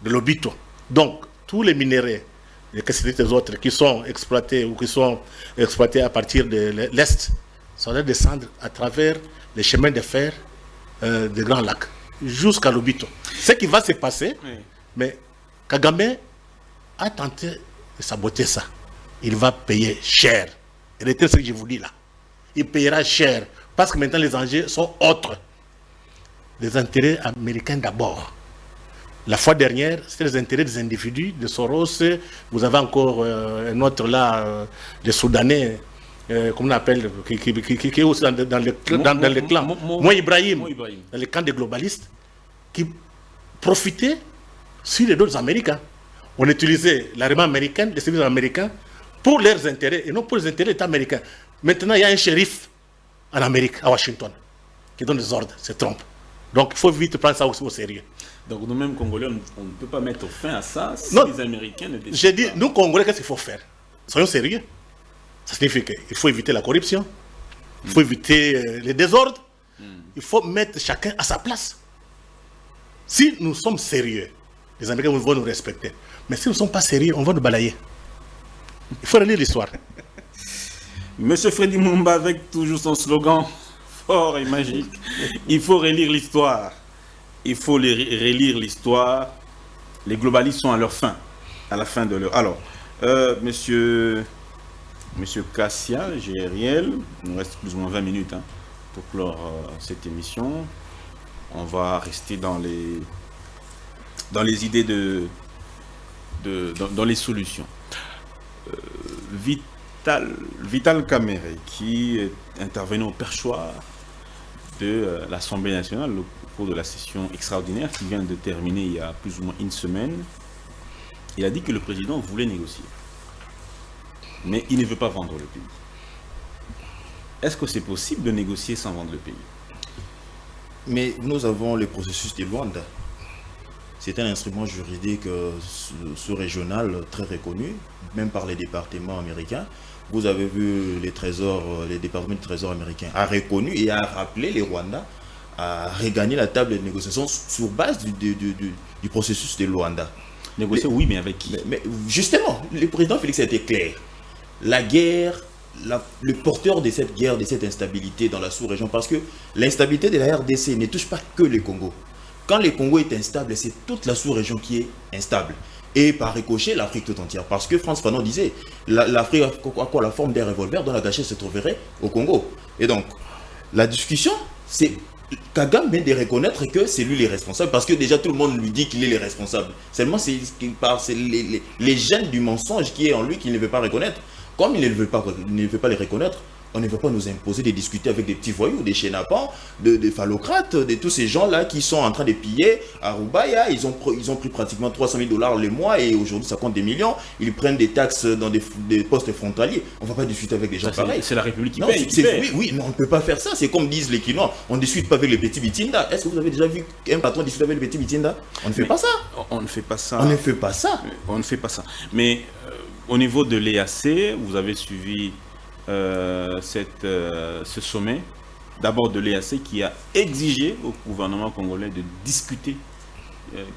B: de Lobito. Donc, tous les minéraux, les autres qui sont exploités ou qui sont exploités à partir de l'Est, ça va descendre à travers les chemins de fer des Grands Lacs jusqu'à Lobito. Ce qui va se passer, mais Kagame a tenté de saboter ça. Il va payer cher. Et retenez ce que je vous dis là. Il payera cher parce que maintenant les enjeux sont autres. Les intérêts américains d'abord. La fois dernière, c'était les intérêts des individus, de Soros. Vous avez encore un autre là, des Soudanais, comment on appelle, qui est aussi dans le clan. Moi Ibrahim, dans le camp des globalistes, qui profitaient sur les dos des Américains. On utilisait l'armée américaine, les services américains, pour leurs intérêts et non pour les intérêts de l'État américain. Maintenant, il y a un shérif en Amérique, à Washington, qui donne des ordres, c'est Trump. Donc, il faut vite prendre ça aussi au sérieux.
A: Donc, nous-mêmes, Congolais, on ne peut pas mettre fin à ça si
B: non,
A: les Américains ne décident
B: j'ai dit,
A: pas.
B: nous, Congolais, qu'est-ce qu'il faut faire? Soyons sérieux. Ça signifie qu'il faut éviter la corruption, il faut éviter les désordres, il faut mettre chacun à sa place. Si nous sommes sérieux, les Américains vont nous respecter. Mais si nous ne sommes pas sérieux, on va nous balayer. Il faut relire l'histoire.
A: Monsieur Freddy Mumba avec toujours son slogan fort et magique. Il faut relire l'histoire. Il faut relire l'histoire. Les globalistes sont à leur fin. À la fin de leur... Alors, monsieur Kassia, Gériel, il nous reste plus ou moins 20 minutes pour clore cette émission. On va rester dans les idées dans les solutions. Vital Kamere, qui est intervenu au perchoir de l'Assemblée nationale au cours de la session extraordinaire qui vient de terminer il y a plus ou moins une semaine, il a dit que le président voulait négocier. Mais il ne veut pas vendre le pays. Est-ce que c'est possible de négocier sans vendre le pays?
C: Mais nous avons le processus de Luanda. C'est un instrument juridique sous-régional très reconnu, même par les départements américains. Vous avez vu les départements du trésor américains a reconnu et a rappelé les Rwandais à regagner la table de négociation sur base du processus de Luanda.
A: Négocier, oui, mais avec qui?
C: Mais justement, le président Félix a été clair. La guerre, le porteur de cette guerre, de cette instabilité dans la sous-région, parce que l'instabilité de la RDC ne touche pas que le Congo. Quand le Congo est instable, c'est toute la sous-région qui est instable. Et par ricochet, l'Afrique tout entière. Parce que Frantz Fanon disait, l'Afrique a quoi la forme d'un revolver dont la gâchette se trouverait au Congo. Et donc, la discussion, c'est Kagame vient de reconnaître que c'est lui le responsable. Parce que déjà, tout le monde lui dit qu'il est le responsable. Seulement, c'est les gènes du mensonge qui est en lui qu'il ne veut pas reconnaître. Comme il ne veut pas les reconnaître, on ne veut pas nous imposer de discuter avec des petits voyous, des chénapans, des phallocrates, de tous ces gens-là qui sont en train de piller à Roubaïa. Ils ont pris pratiquement 300 000 $ le mois et aujourd'hui ça compte des millions. Ils prennent des taxes dans des postes frontaliers. On ne va pas discuter avec des gens pareils.
A: C'est la République qui
C: non,
A: paye.
C: Oui, mais on ne peut pas faire ça. C'est comme disent les Quinois, on ne discute pas avec les petits Bitinda. Est-ce que vous avez déjà vu un patron discuter avec les petits Bitinda? On ne fait pas ça.
A: On ne fait pas ça.
C: On ne fait pas ça.
A: On ne fait pas ça. Mais au niveau de l'EAC, vous avez suivi ce sommet, d'abord de l'EAC qui a exigé au gouvernement congolais de discuter,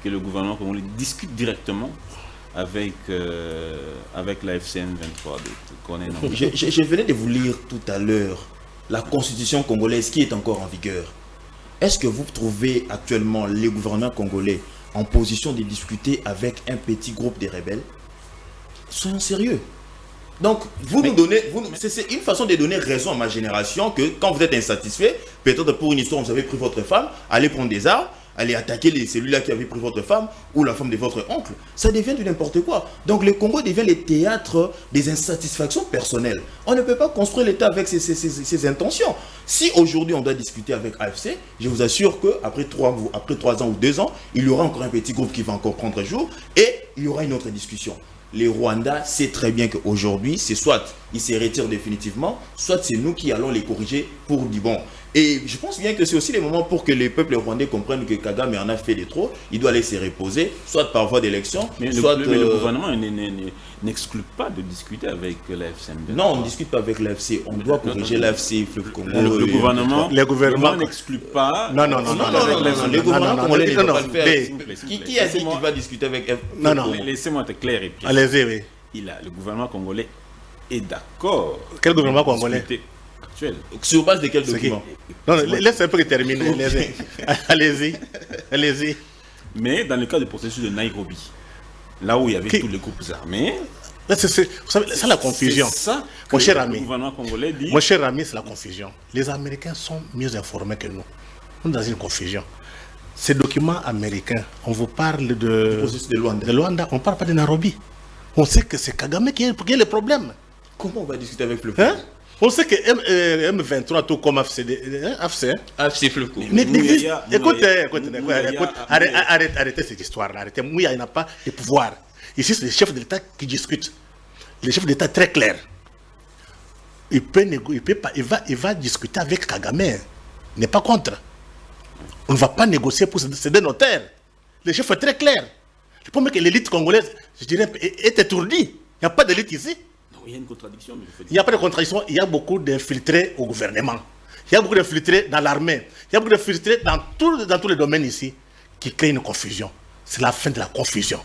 A: que le gouvernement congolais discute directement avec la FCN 23
C: Je venais de vous lire tout à l'heure la constitution congolaise qui est encore en vigueur. Est-ce que vous trouvez actuellement les gouvernements congolais en position de discuter avec un petit groupe de rebelles? Soyons sérieux. Donc, c'est une façon de donner raison à ma génération que quand vous êtes insatisfait, peut-être pour une histoire, vous avez pris votre femme, allez prendre des armes, allez attaquer celui-là qui avait pris votre femme ou la femme de votre oncle. Ça devient du n'importe quoi. Donc, le Congo devient le théâtre des insatisfactions personnelles. On ne peut pas construire l'État avec ses intentions. Si aujourd'hui on doit discuter avec AFC, je vous assure qu'après 3 ans ou 2 ans, il y aura encore un petit groupe qui va encore prendre jour et il y aura une autre discussion. Les Rwandais savent très bien qu'aujourd'hui, c'est soit ils se retirent définitivement, soit c'est nous qui allons les corriger pour du bon. Et je pense bien que c'est aussi le moment pour que les peuples rwandais comprennent que Kagame en a fait de trop. Il doit aller se reposer, soit par voie d'élection, soit...
A: Mais le gouvernement n'exclut pas de discuter avec l'AFC.
C: Non, on ne discute pas avec l'AFC. On doit corriger l'AFC, le Congo.
A: Le gouvernement n'exclut pas...
B: Non.
C: Le gouvernement congolais ne peut pas le faire. Qui a dit qu'il va discuter avec...
A: Non. Laissez-moi être clair et puis...
B: Allez-y, oui.
A: Le gouvernement congolais est d'accord.
B: Quel gouvernement congolais?
C: Actuel. Sur base de quel document?
B: Non, laisse un peu terminer. Allez-y.
A: Mais dans le cas du processus de Nairobi, là où il y avait tous les groupes armés,
B: c'est la confusion.
A: C'est ça
B: mon cher ami.
A: Le gouvernement congolais dit...
B: Mon cher ami, c'est la confusion. Les Américains sont mieux informés que nous. On est dans une confusion. Ces documents américains, on vous parle de Luanda, on ne parle pas de Nairobi. On sait que c'est Kagame qui est le problème.
C: Comment on va discuter avec le peuple?
B: On sait que M23, tout comme AFC,
C: Fleuve Congo.
B: Écoutez, arrêtez cette histoire-là. Arrêtez. Mouya n'a pas de pouvoir. Ici, c'est le chef de l'État qui discute. Le chef de l'État est très clair. Il va discuter avec Kagame. Il n'est pas contre. On ne va pas négocier pour céder nos terres. Le chef est très clair. Je pense que l'élite congolaise, je dirais, est étourdie. Il n'y a pas d'élite ici.
A: Non, il y a une contradiction. Mais
B: il n'y a pas de contradiction. Il y a beaucoup d'infiltrés au gouvernement. Il y a beaucoup d'infiltrés dans l'armée. Il y a beaucoup d'infiltrés dans tous les domaines ici qui créent une confusion. C'est la fin de la confusion.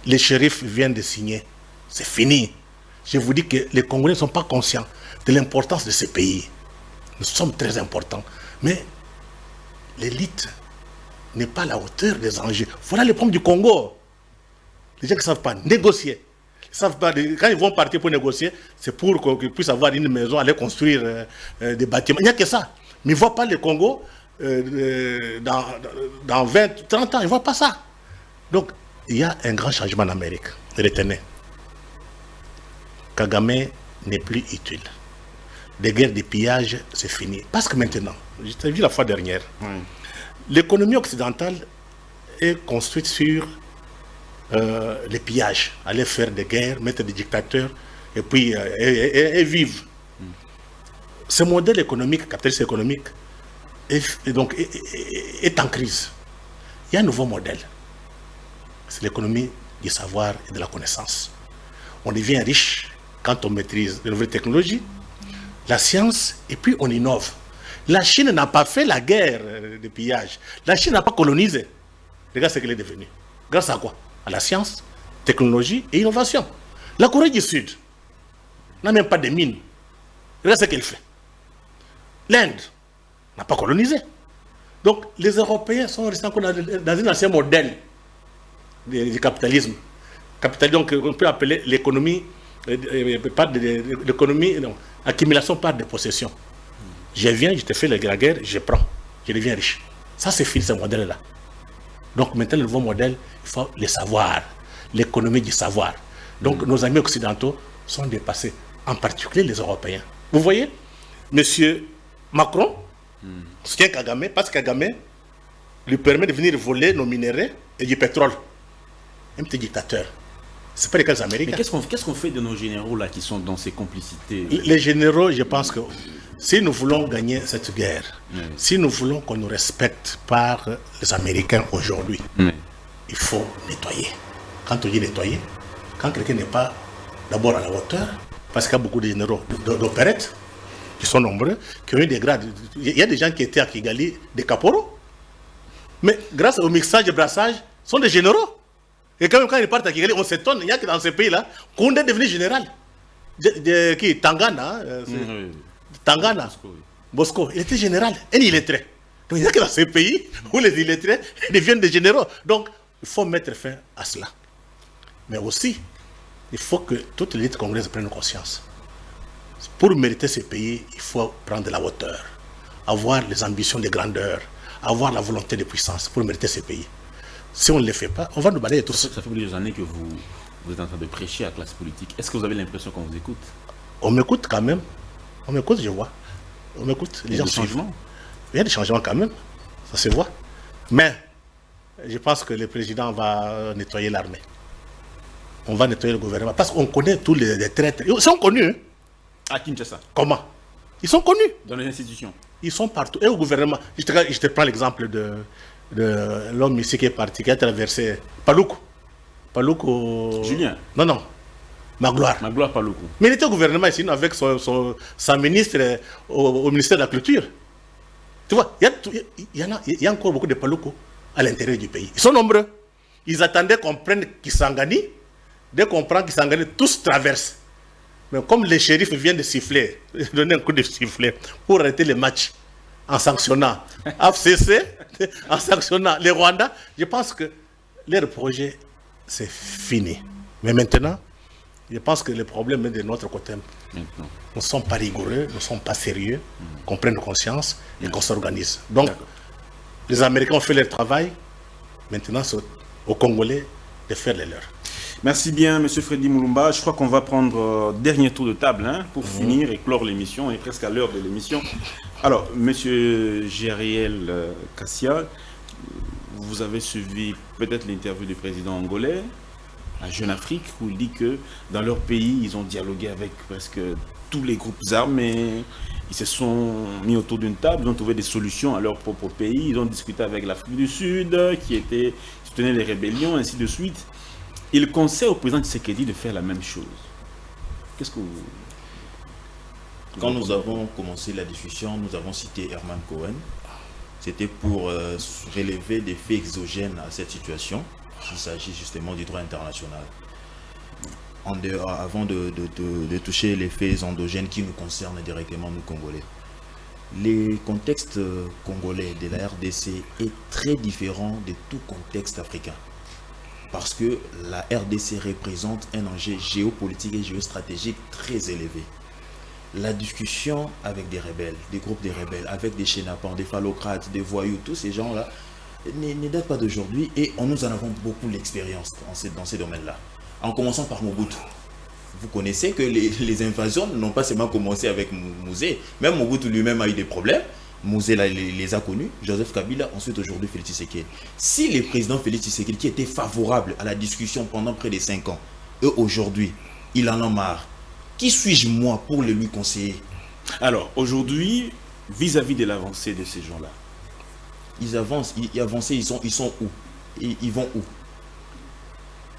B: Les shérifs viennent de signer. C'est fini. Je vous dis que les Congolais ne sont pas conscients de l'importance de ce pays. Nous sommes très importants. Mais l'élite n'est pas à la hauteur des enjeux. Voilà le problème du Congo. Les gens qui ne savent pas négocier. Ils savent pas, quand ils vont partir pour négocier, c'est pour qu'ils puissent avoir une maison, aller construire des bâtiments. Il n'y a que ça. Mais ils ne voient pas le Congo dans 20, 30 ans. Ils ne voient pas ça. Donc, il y a un grand changement en Amérique. Retenez. Kagame n'est plus utile. Les guerres de pillage, c'est fini. Parce que maintenant, je t'ai vu la fois dernière, l'économie occidentale est construite sur les pillages, aller faire des guerres, mettre des dictateurs et puis et vivre. Ce modèle économique, capitaliste économique, est en crise. Il y a un nouveau modèle. C'est l'économie du savoir et de la connaissance. On devient riche quand on maîtrise les nouvelles technologies, la science, et puis on innove. La Chine n'a pas fait la guerre de pillage. La Chine n'a pas colonisé. Regarde ce qu'elle est devenue. Grâce à quoi? À la science, technologie et innovation. La Corée du Sud n'a même pas de mines. Regarde ce qu'elle fait. L'Inde n'a pas colonisé. Donc les Européens sont restés encore dans un ancien modèle du capitalisme. Donc on peut appeler l'économie accumulation par des possessions. Je viens, je te fais la guerre, je prends, je deviens riche. Ça c'est fini ce modèle-là. Donc maintenant le nouveau modèle, il faut le savoir, l'économie du savoir. Donc nos amis occidentaux sont dépassés, en particulier les Européens. Vous voyez, monsieur Macron soutient Kagame parce que Kagame lui permet de venir voler nos minéraux et du pétrole. Un petit dictateur. C'est pas les cas américains.
A: Mais qu'est-ce qu'on fait de nos généraux là qui sont dans ces complicités?
B: Les généraux, je pense que si nous voulons gagner cette guerre, si nous voulons qu'on nous respecte par les Américains aujourd'hui, il faut nettoyer. Quand on dit nettoyer, quand quelqu'un n'est pas d'abord à la hauteur, parce qu'il y a beaucoup de généraux d'opérette, qui sont nombreux, qui ont eu des grades. Il y a des gens qui étaient à Kigali, des caporaux, mais grâce au mixage et brassage, sont des généraux. Et quand ils partent à Kigali, on s'étonne, il n'y a que dans ce pays-là, qu'on est devenu général. Qui Tangana, Tangana, Bosco, il était général, et illettré. Donc il n'y a que dans ce pays où les illettrés deviennent des généraux. Donc il faut mettre fin à cela. Mais aussi, il faut que toute l'élite congolaise prenne conscience. Pour mériter ce pays, il faut prendre de la hauteur, avoir les ambitions de grandeur, avoir la volonté de puissance pour mériter ce pays. Si on ne le fait pas, on va nous balayer tous.
A: Ça fait plusieurs années que vous êtes en train de prêcher à la classe politique. Est-ce que vous avez l'impression qu'on vous écoute?
B: On m'écoute quand même. On m'écoute, je vois. On m'écoute.
A: Il y a des changements.
B: Il y a des changements quand même. Ça se voit. Mais je pense que le président va nettoyer l'armée. On va nettoyer le gouvernement. Parce qu'on connaît tous les traîtres. Ils sont connus. Hein?
A: À Kinshasa.
B: Comment? Ils sont connus.
A: Dans les institutions.
B: Ils sont partout. Et au gouvernement. Je te prends l'exemple de l'homme ici qui est parti, qui a traversé Paloukou.
A: Julien.
B: Non. Magloire.
A: Magloire Paloukou.
B: Mais il était au gouvernement ici avec sa ministre au ministère de la Culture. Tu vois, il y a encore beaucoup de Paloukou à l'intérieur du pays. Ils sont nombreux. Ils attendaient qu'on prenne Kisangani. Dès qu'on prend Kisangani, tous traversent. Mais comme les shérifs viennent de siffler, donner un coup de sifflet pour arrêter les matchs en sanctionnant AFCC, en sanctionnant les Rwandais, je pense que leur projet, c'est fini. Mais maintenant, je pense que le problème est de notre côté. Nous ne sommes pas rigoureux, nous ne sommes pas sérieux, qu'on prenne conscience et qu'on s'organise. Donc, les Américains ont fait leur travail, maintenant c'est aux Congolais de faire les leurs.
A: Merci bien, M. Freddy Mulumba. Je crois qu'on va prendre dernier tour de table pour finir et clore l'émission. On est presque à l'heure de l'émission. Alors, M. Gériel Kassia, vous avez suivi peut-être l'interview du président angolais. à Jeune Afrique, où il dit que dans leur pays, ils ont dialogué avec presque tous les groupes armés. Ils se sont mis autour d'une table, ils ont trouvé des solutions à leur propre pays. Ils ont discuté avec l'Afrique du Sud, qui soutenait les rébellions, ainsi de suite. Il conseille au président Tshisekedi de faire la même chose. Qu'est-ce que vous...
C: Quand nous avons commencé la discussion, nous avons cité Herman Cohen. C'était pour relever des faits exogènes à cette situation. Il s'agit justement du droit international. Avant de toucher les faits endogènes qui nous concernent directement, nous, Congolais. Le contexte congolais de la RDC est très différent de tout contexte africain. Parce que la RDC représente un enjeu géopolitique et géostratégique très élevé. La discussion avec des rebelles, des groupes de rebelles, avec des chénapans, des phallocrates, des voyous, tous ces gens-là, ne date pas d'aujourd'hui et nous en avons beaucoup l'expérience dans ces domaines-là. En commençant par Mobutu. Vous connaissez que les invasions n'ont pas seulement commencé avec Mouzé, même Mobutu lui-même a eu des problèmes. Mouzé les a connus, Joseph Kabila, ensuite aujourd'hui Félix Tshisekedi. Si le président Félix Tshisekedi, qui était favorable à la discussion pendant près de 5 ans, et aujourd'hui, il en a marre, qui suis-je moi pour le lui conseiller?
A: Alors, aujourd'hui, vis-à-vis de l'avancée de ces gens-là,
C: ils avancent, ils sont où? Ils vont où?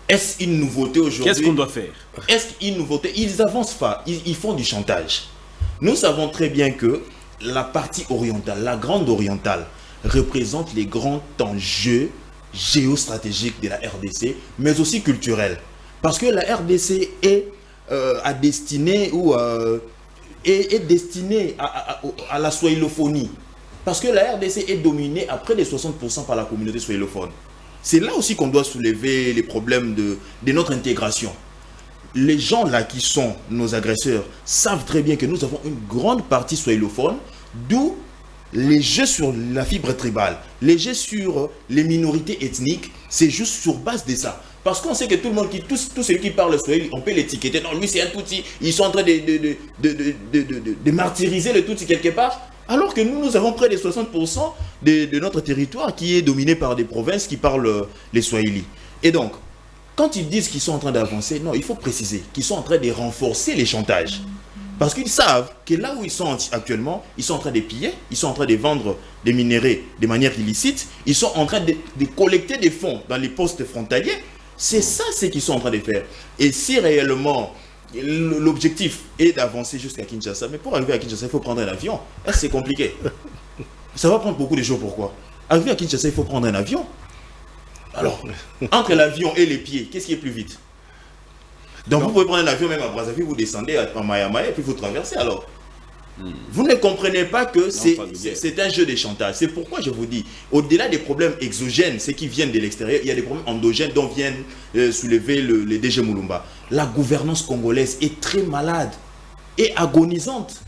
C: Est-ce une nouveauté aujourd'hui?
A: Qu'est-ce qu'on doit faire?
C: Est-ce une nouveauté? Ils n'avancent pas, ils font du chantage. Nous savons très bien que la partie orientale, la grande orientale, représente les grands enjeux géostratégiques de la RDC, mais aussi culturels. Parce que la RDC est destinée à la swahilophonie. Parce que la RDC est dominée à près de 60% par la communauté swahilophone. C'est là aussi qu'on doit soulever les problèmes de notre intégration. Les gens là qui sont nos agresseurs savent très bien que nous avons une grande partie swahilophone, d'où les jeux sur la fibre tribale, les jeux sur les minorités ethniques, c'est juste sur base de ça. Parce qu'on sait que tout le monde, tous ceux qui parlent swahili, on peut l'étiqueter. Non, lui c'est un Tutsi, ils sont en train de martyriser le Tutsi quelque part. Alors que nous avons près de 60% de notre territoire qui est dominé par des provinces qui parlent les swahili. Et donc, quand ils disent qu'ils sont en train d'avancer, non, il faut préciser qu'ils sont en train de renforcer les chantages. Parce qu'ils savent que là où ils sont actuellement, ils sont en train de piller, ils sont en train de vendre des minéraux de manière illicite, ils sont en train de collecter des fonds dans les postes frontaliers. C'est ça ce qu'ils sont en train de faire. Et si réellement l'objectif est d'avancer jusqu'à Kinshasa, mais pour arriver à Kinshasa, il faut prendre un avion. C'est compliqué. Ça va prendre beaucoup de jours. Pourquoi? Arriver à Kinshasa, il faut prendre un avion. Alors, entre l'avion et les pieds, qu'est-ce qui est plus vite? Donc vous pouvez prendre un avion même à Brazzaville, vous descendez à Mayamaya et puis vous traversez alors. Vous ne comprenez pas que c'est un jeu de chantage. C'est pourquoi je vous dis, au-delà des problèmes exogènes, ceux qui viennent de l'extérieur, il y a des problèmes endogènes dont viennent soulever le DG Moulumba. La gouvernance congolaise est très malade et agonisante.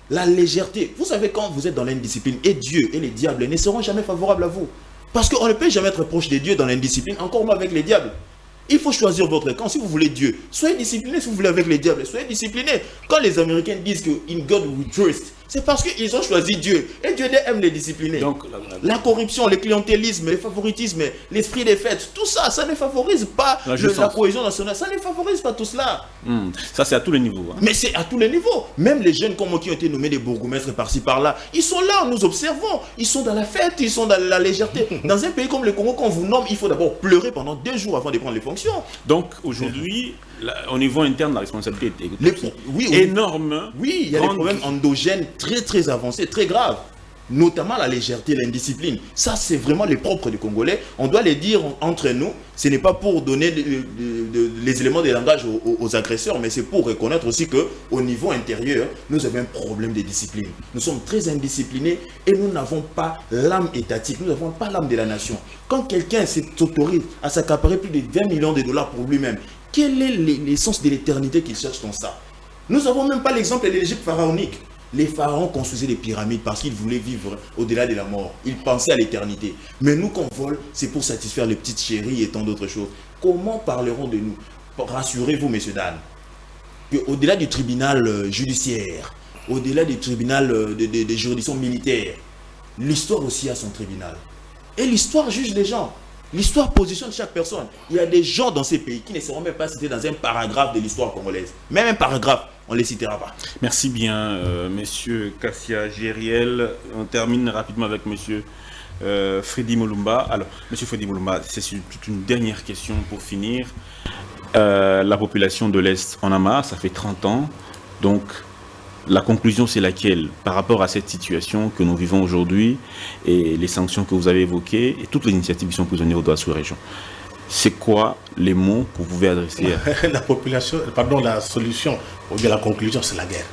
C: La légèreté. Vous savez, quand vous êtes dans l'indiscipline, et Dieu et les diables ne seront jamais favorables à vous. Parce qu'on ne peut jamais être proche de Dieu dans l'indiscipline, encore moins avec les diables. Il faut choisir votre camp. Si vous voulez Dieu, soyez discipliné. Si vous voulez avec les diables, soyez discipliné. Quand les Américains disent que in God we trust, c'est parce qu'ils ont choisi Dieu. Et Dieu aime les discipliner. Donc, la corruption, le clientélisme, le favoritisme, l'esprit des fêtes, tout ça, ça ne favorise pas la cohésion nationale. Ça ne favorise pas tout cela.
A: Ça, c'est à tous les niveaux. Hein.
C: Mais c'est à tous les niveaux. Même les jeunes comme moi qui ont été nommés des bourgmestres par-ci par-là, ils sont là, nous observons. Ils sont dans la fête, ils sont dans la légèreté. Dans un pays comme le Congo, quand on vous nomme, il faut d'abord pleurer pendant 2 jours avant de prendre les fonctions.
A: Donc, aujourd'hui, au niveau interne, la responsabilité est énorme.
C: Oui, il y a des problèmes endogènes très avancés, très graves. Notamment la légèreté, l'indiscipline. Ça, c'est vraiment les propres des Congolais. On doit les dire entre nous. Ce n'est pas pour donner les éléments de langage aux agresseurs, mais c'est pour reconnaître aussi qu'au niveau intérieur, nous avons un problème de discipline. Nous sommes très indisciplinés et nous n'avons pas l'âme étatique. Nous n'avons pas l'âme de la nation. Quand quelqu'un s'autorise à s'accaparer plus de 20 millions de dollars pour lui-même, quel est l'essence de l'éternité qu'il cherche dans ça? Nous n'avons même pas l'exemple de l'Égypte pharaonique. Les pharaons construisaient des pyramides parce qu'ils voulaient vivre au-delà de la mort. Ils pensaient à l'éternité. Mais nous, qu'on vole, c'est pour satisfaire les petites chéries et tant d'autres choses. Comment parleront de nous? Rassurez-vous, messieurs, dames, qu'au-delà du tribunal judiciaire, au-delà du tribunal des juridictions militaires, l'histoire aussi a son tribunal. Et l'histoire juge les gens. L'histoire positionne chaque personne. Il y a des gens dans ces pays qui ne seront même pas cités dans un paragraphe de l'histoire congolaise. Même un paragraphe, on ne les citera pas.
A: Merci bien, messieurs Kassia, Gériel. On termine rapidement avec monsieur Freddy Mulumba. Alors, monsieur Freddy Mulumba, c'est toute une dernière question pour finir. La population de l'Est en a marre, ça fait 30 ans. Donc, la conclusion, c'est laquelle par rapport à cette situation que nous vivons aujourd'hui et les sanctions que vous avez évoquées et toutes les initiatives qui sont prises au niveau de la sous-région? C'est quoi les mots que vous pouvez adresser à...
B: La population, pardon, la solution, ou bien la conclusion, c'est la guerre.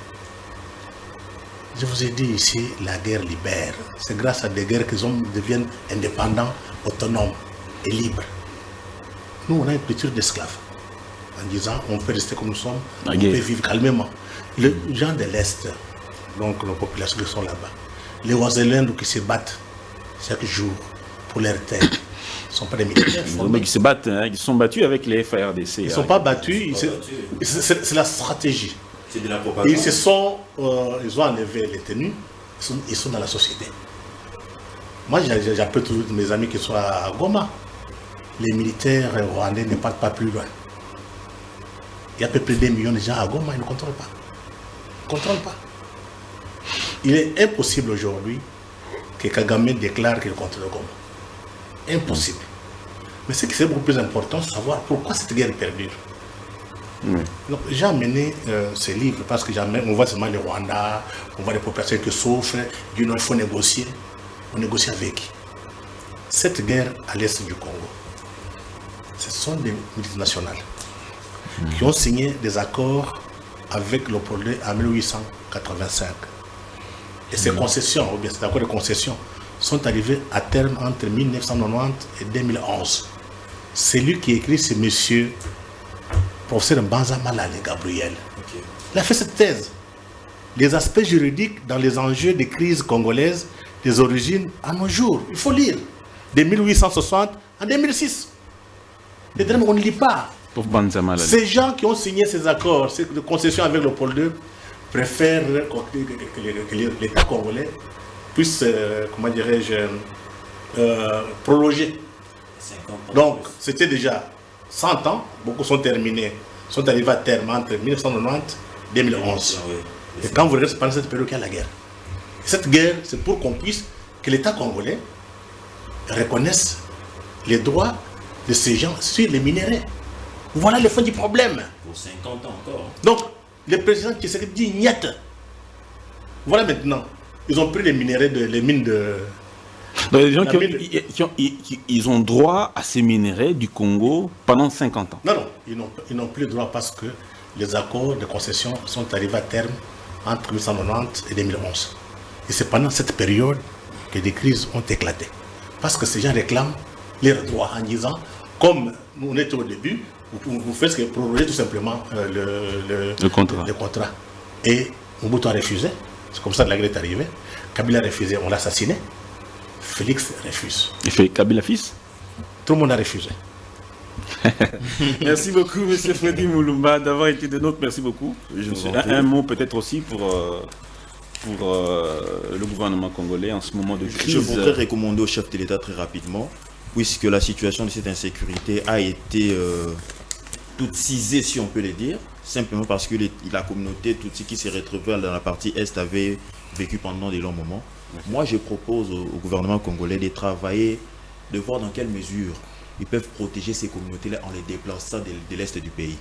B: Je vous ai dit ici, la guerre libère. C'est grâce à des guerres qu'ils deviennent indépendants, autonomes et libres. Nous, on a une culture d'esclaves. En disant, on peut rester comme nous sommes, on peut vivre calmement. Les gens de l'Est, donc nos populations qui sont là-bas, les Oiselands qui se battent chaque jour pour leur terre, ils ne sont pas des militaires.
A: Ils se battent, hein, ils sont battus avec les FARDC.
B: Ils ne sont pas battus, c'est la stratégie.
C: C'est de la propagande.
B: Ils ont enlevé les tenues, ils sont dans la société. Moi, j'appelle tous mes amis qui sont à Goma. Les militaires rwandais ne partent pas plus loin. Il y a à peu près 2 millions de gens à Goma, ils ne contrôlent pas. Il est impossible aujourd'hui que Kagame déclare qu'il contrôle Goma. Impossible. Mais ce qui est beaucoup plus important, c'est de savoir pourquoi cette guerre perdure. Donc, j'ai amené ces livres parce que on voit seulement le Rwanda, on voit les populations qui souffrent, du nom, il faut négocier. On négocie avec qui? Cette guerre à l'est du Congo, ce sont des multinationales qui ont signé des accords avec l'Opolé en 1885. Et ces concessions, ou bien ces accords de concession, sont arrivés à terme entre 1990 et 2011. C'est lui qui écrit, c'est monsieur professeur Mbanza Malale Gabriel. Il a fait cette thèse. Les aspects juridiques dans les enjeux des crises congolaises, des origines à nos jours. Il faut lire. De 1860 à 2006. Les drames, on ne lit pas. Ces gens qui ont signé ces accords, ces concessions avec le pôle 2, préfèrent que l'État congolais puisse, comment dirais-je, prolonger. Donc, c'était déjà 100 ans, beaucoup sont terminés, sont arrivés à terme entre 1990 et 2011. Et quand vous regardez pendant cette période qu'il y a la guerre. Et cette guerre, c'est pour qu'on puisse, que l'État congolais reconnaisse les droits de ces gens sur les minéraux. Voilà le fond du problème.
C: Pour 50 ans encore.
B: Donc, le président qui s'est dit niet. Voilà maintenant. Ils ont pris les minéraux, les mines de...
A: Donc, les gens ils ont droit à ces minéraux du Congo pendant 50 ans.
B: Non, ils n'ont plus droit parce que les accords de concession sont arrivés à terme entre 1990 et 2011. Et c'est pendant cette période que des crises ont éclaté. Parce que ces gens réclament leurs droits en disant, comme on était au début, vous faites ce que proroger tout simplement le contrat. Et Mobutu a refusé. C'est comme ça que la guerre est arrivée. Kabila a refusé, on l'a assassiné. Félix refuse.
A: Il fait Kabila fils?
B: Tout le monde a refusé.
A: Merci beaucoup, M. Freddy Mulumba, d'avoir été de nôtre. Merci beaucoup. Un mot peut-être aussi pour le gouvernement congolais en ce moment de crise.
C: Je voudrais recommander au chef de l'État très rapidement, puisque la situation de cette insécurité a été toute cisée, si on peut le dire, simplement parce que la communauté, tout ce qui s'est retrouvé dans la partie Est, avait vécu pendant de longs moments. Moi, je propose au gouvernement congolais de travailler, de voir dans quelle mesure ils peuvent protéger ces communautés-là en les déplaçant de l'Est du pays.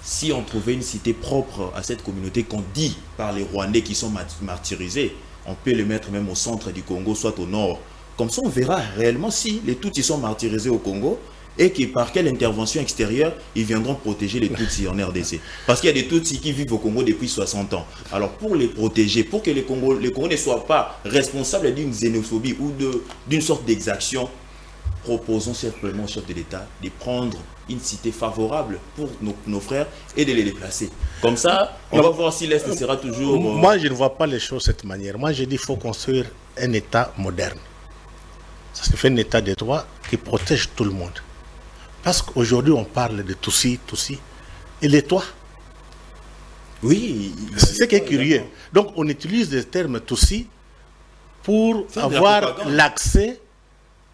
C: Si on trouvait une cité propre à cette communauté qu'on dit par les Rwandais qui sont martyrisés, on peut les mettre même au centre du Congo, soit au nord. Comme ça, on verra réellement si les Tutsis sont martyrisés au Congo et que par quelle intervention extérieure ils viendront protéger les Tutsis en RDC. Parce qu'il y a des Tutsis qui vivent au Congo depuis 60 ans. Alors pour les protéger, pour que les Congolais ne soient pas responsables d'une xénophobie ou d'une sorte d'exaction, proposons simplement au chef de l'État de prendre une cité favorable pour nos frères et de les déplacer. Comme ça, on va voir si l'Est sera toujours...
B: Moi, je ne vois pas les choses de cette manière. Moi, je dis qu'il faut construire un État moderne. Ça se fait un État de droit qui protège tout le monde. Parce qu'aujourd'hui, on parle de Tutsi, et les toits.
C: Oui.
B: C'est ce qui est curieux. Donc, on utilise le terme Tutsi pour avoir l'accès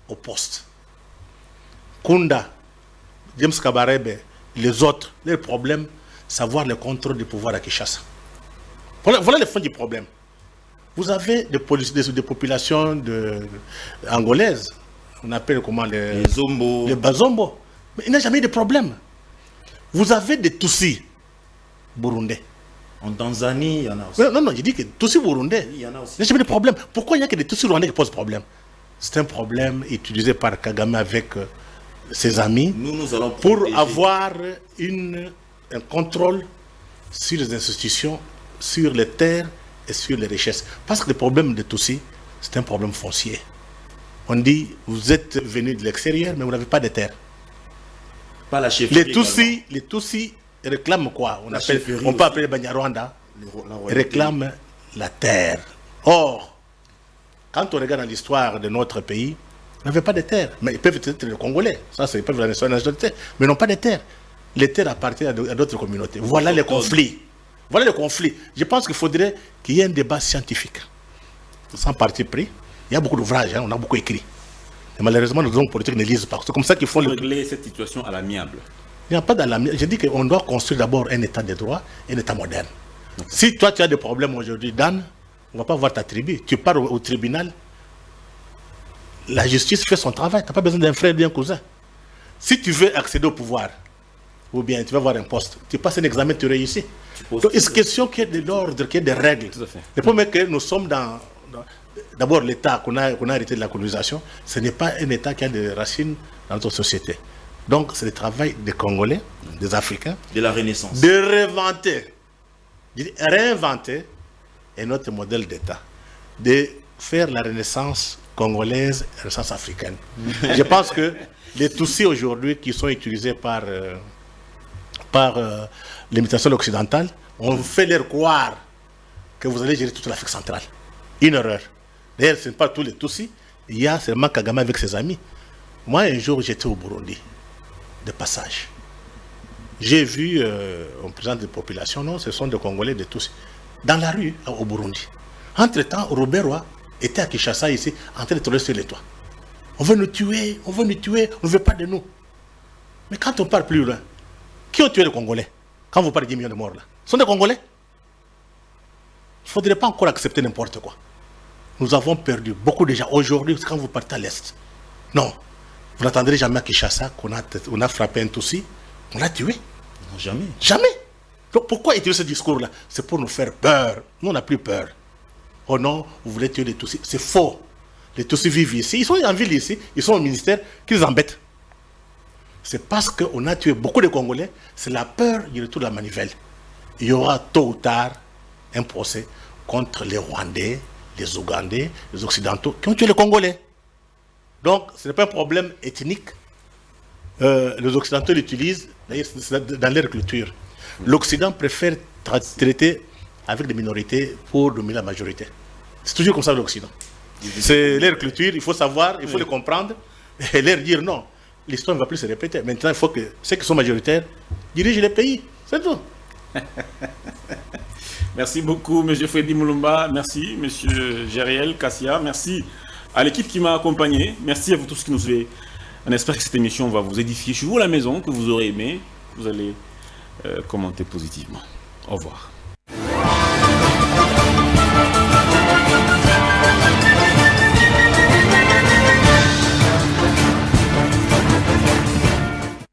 B: au poste. Kunda, James Kabarebe, les autres, leur problème, savoir le contrôle du pouvoir à Kinshasa. Voilà le fond du problème. Vous avez des populations angolaises, on appelle comment les
C: Zombo.
B: Les Bazombo. Mais il n'y a jamais eu de problème. Vous avez des Tutsis burundais.
C: En Tanzanie, il y en a aussi.
B: Non, je dis que Tutsis burundais,
C: Il y en a aussi.
B: il n'y a jamais de problème. Pourquoi il n'y a que des Tutsis rwandais qui posent problème? C'est un problème utilisé par Kagame avec ses amis
C: Nous allons
B: pour
C: protéger.
B: avoir un contrôle sur les institutions, sur les terres et sur les richesses. Parce que le problème de Tutsis, c'est un problème foncier. On dit, vous êtes venus de l'extérieur, mais vous n'avez pas de terre.
C: Pas la chefferie.
B: Les Tutsis réclament quoi?
C: La chefferie
B: On peut
C: aussi.
B: appeler Banyarwanda.
C: La
B: Ils
C: royauté.
B: réclament la terre. Or, quand on regarde dans l'histoire de notre pays, on n'avait pas de terre. Mais ils peuvent être les Congolais. Ça, ils peuvent la nationalité. Mais ils n'ont pas de terre. Les terres appartiennent à d'autres communautés. Voilà les conflits. Voilà le conflit. Je pense qu'il faudrait qu'il y ait un débat scientifique. Sans parti pris. Il y a beaucoup d'ouvrages, hein, on a beaucoup écrit. Et malheureusement, nos hommes politiques ne lisent pas. C'est comme ça qu'ils font le...
A: Régler cette situation à l'amiable.
B: Il n'y a pas d'alarme. Je dis qu'on doit construire d'abord un état de droit, un état moderne. Si toi tu as des problèmes aujourd'hui, Dan, on ne va pas voir ta tribu. Tu pars au tribunal, la justice fait son travail. Tu n'as pas besoin d'un frère ou d'un cousin. Si tu veux accéder au pouvoir, ou bien tu vas avoir un poste, tu passes un examen, tu réussis. Donc il est question qu'il y ait de l'ordre, qu'il y ait des règles.
A: Tout à fait.
B: Le problème est que nous sommes d'abord l'État qu'on a hérité de la colonisation, ce n'est pas un État qui a des racines dans notre société. Donc c'est le travail des Congolais, des Africains,
C: De la Renaissance.
B: de réinventer un autre modèle d'État, de faire la Renaissance congolaise, la Renaissance africaine. Je pense que les Tutsis aujourd'hui qui sont utilisés par l'imitation occidentale, on fait leur croire que vous allez gérer toute l'Afrique centrale. Une erreur. D'ailleurs, ce n'est pas tous les Tutsis, il y a seulement Kagame avec ses amis. Moi, un jour, j'étais au Burundi, de passage. J'ai vu, on présente des populations, non, ce sont des Congolais, des Tutsis, dans la rue, au Burundi. Entre-temps, Robert Roy était à Kinshasa, ici, en train de tourner sur les toits. On veut nous tuer, on ne veut pas de nous. Mais quand on parle plus loin, qui ont tué les Congolais? Quand vous parlez de 10 millions de morts là, ce sont des Congolais. Il ne faudrait pas encore accepter n'importe quoi. Nous avons perdu beaucoup déjà. Aujourd'hui, quand vous partez à l'Est, non, vous n'attendrez jamais à Kinshasa qu'on a frappé un Tutsi, on l'a tué.
C: Non, jamais.
B: Jamais. Donc pourquoi utiliser ce discours-là? C'est pour nous faire peur. Nous, on n'a plus peur. Oh non, vous voulez tuer les Tutsis. C'est faux. Les Tutsis vivent ici. Ils sont en ville ici. Ils sont au ministère qui les embêtent. C'est parce qu'on a tué beaucoup de Congolais. C'est la peur du retour de la manivelle. Il y aura tôt ou tard un procès contre les Rwandais, les Ougandais, les Occidentaux qui ont tué les Congolais. Donc, ce n'est pas un problème ethnique. Les Occidentaux l'utilisent, d'ailleurs, c'est dans leur culture. L'Occident préfère traiter avec des minorités pour dominer la majorité. C'est toujours comme ça l'Occident. C'est leur culture, il faut savoir, il faut les comprendre et leur dire non. L'histoire ne va plus se répéter. Maintenant, il faut que ceux qui sont majoritaires dirigent les pays. C'est tout.
A: Merci beaucoup, M. Freddy Mulumba. Merci, M. Gériel Kassia. Merci à l'équipe qui m'a accompagné. Merci à vous tous qui nous suivez. On espère que cette émission va vous édifier chez vous à la maison, que vous aurez aimé. Vous allez commenter positivement. Au revoir.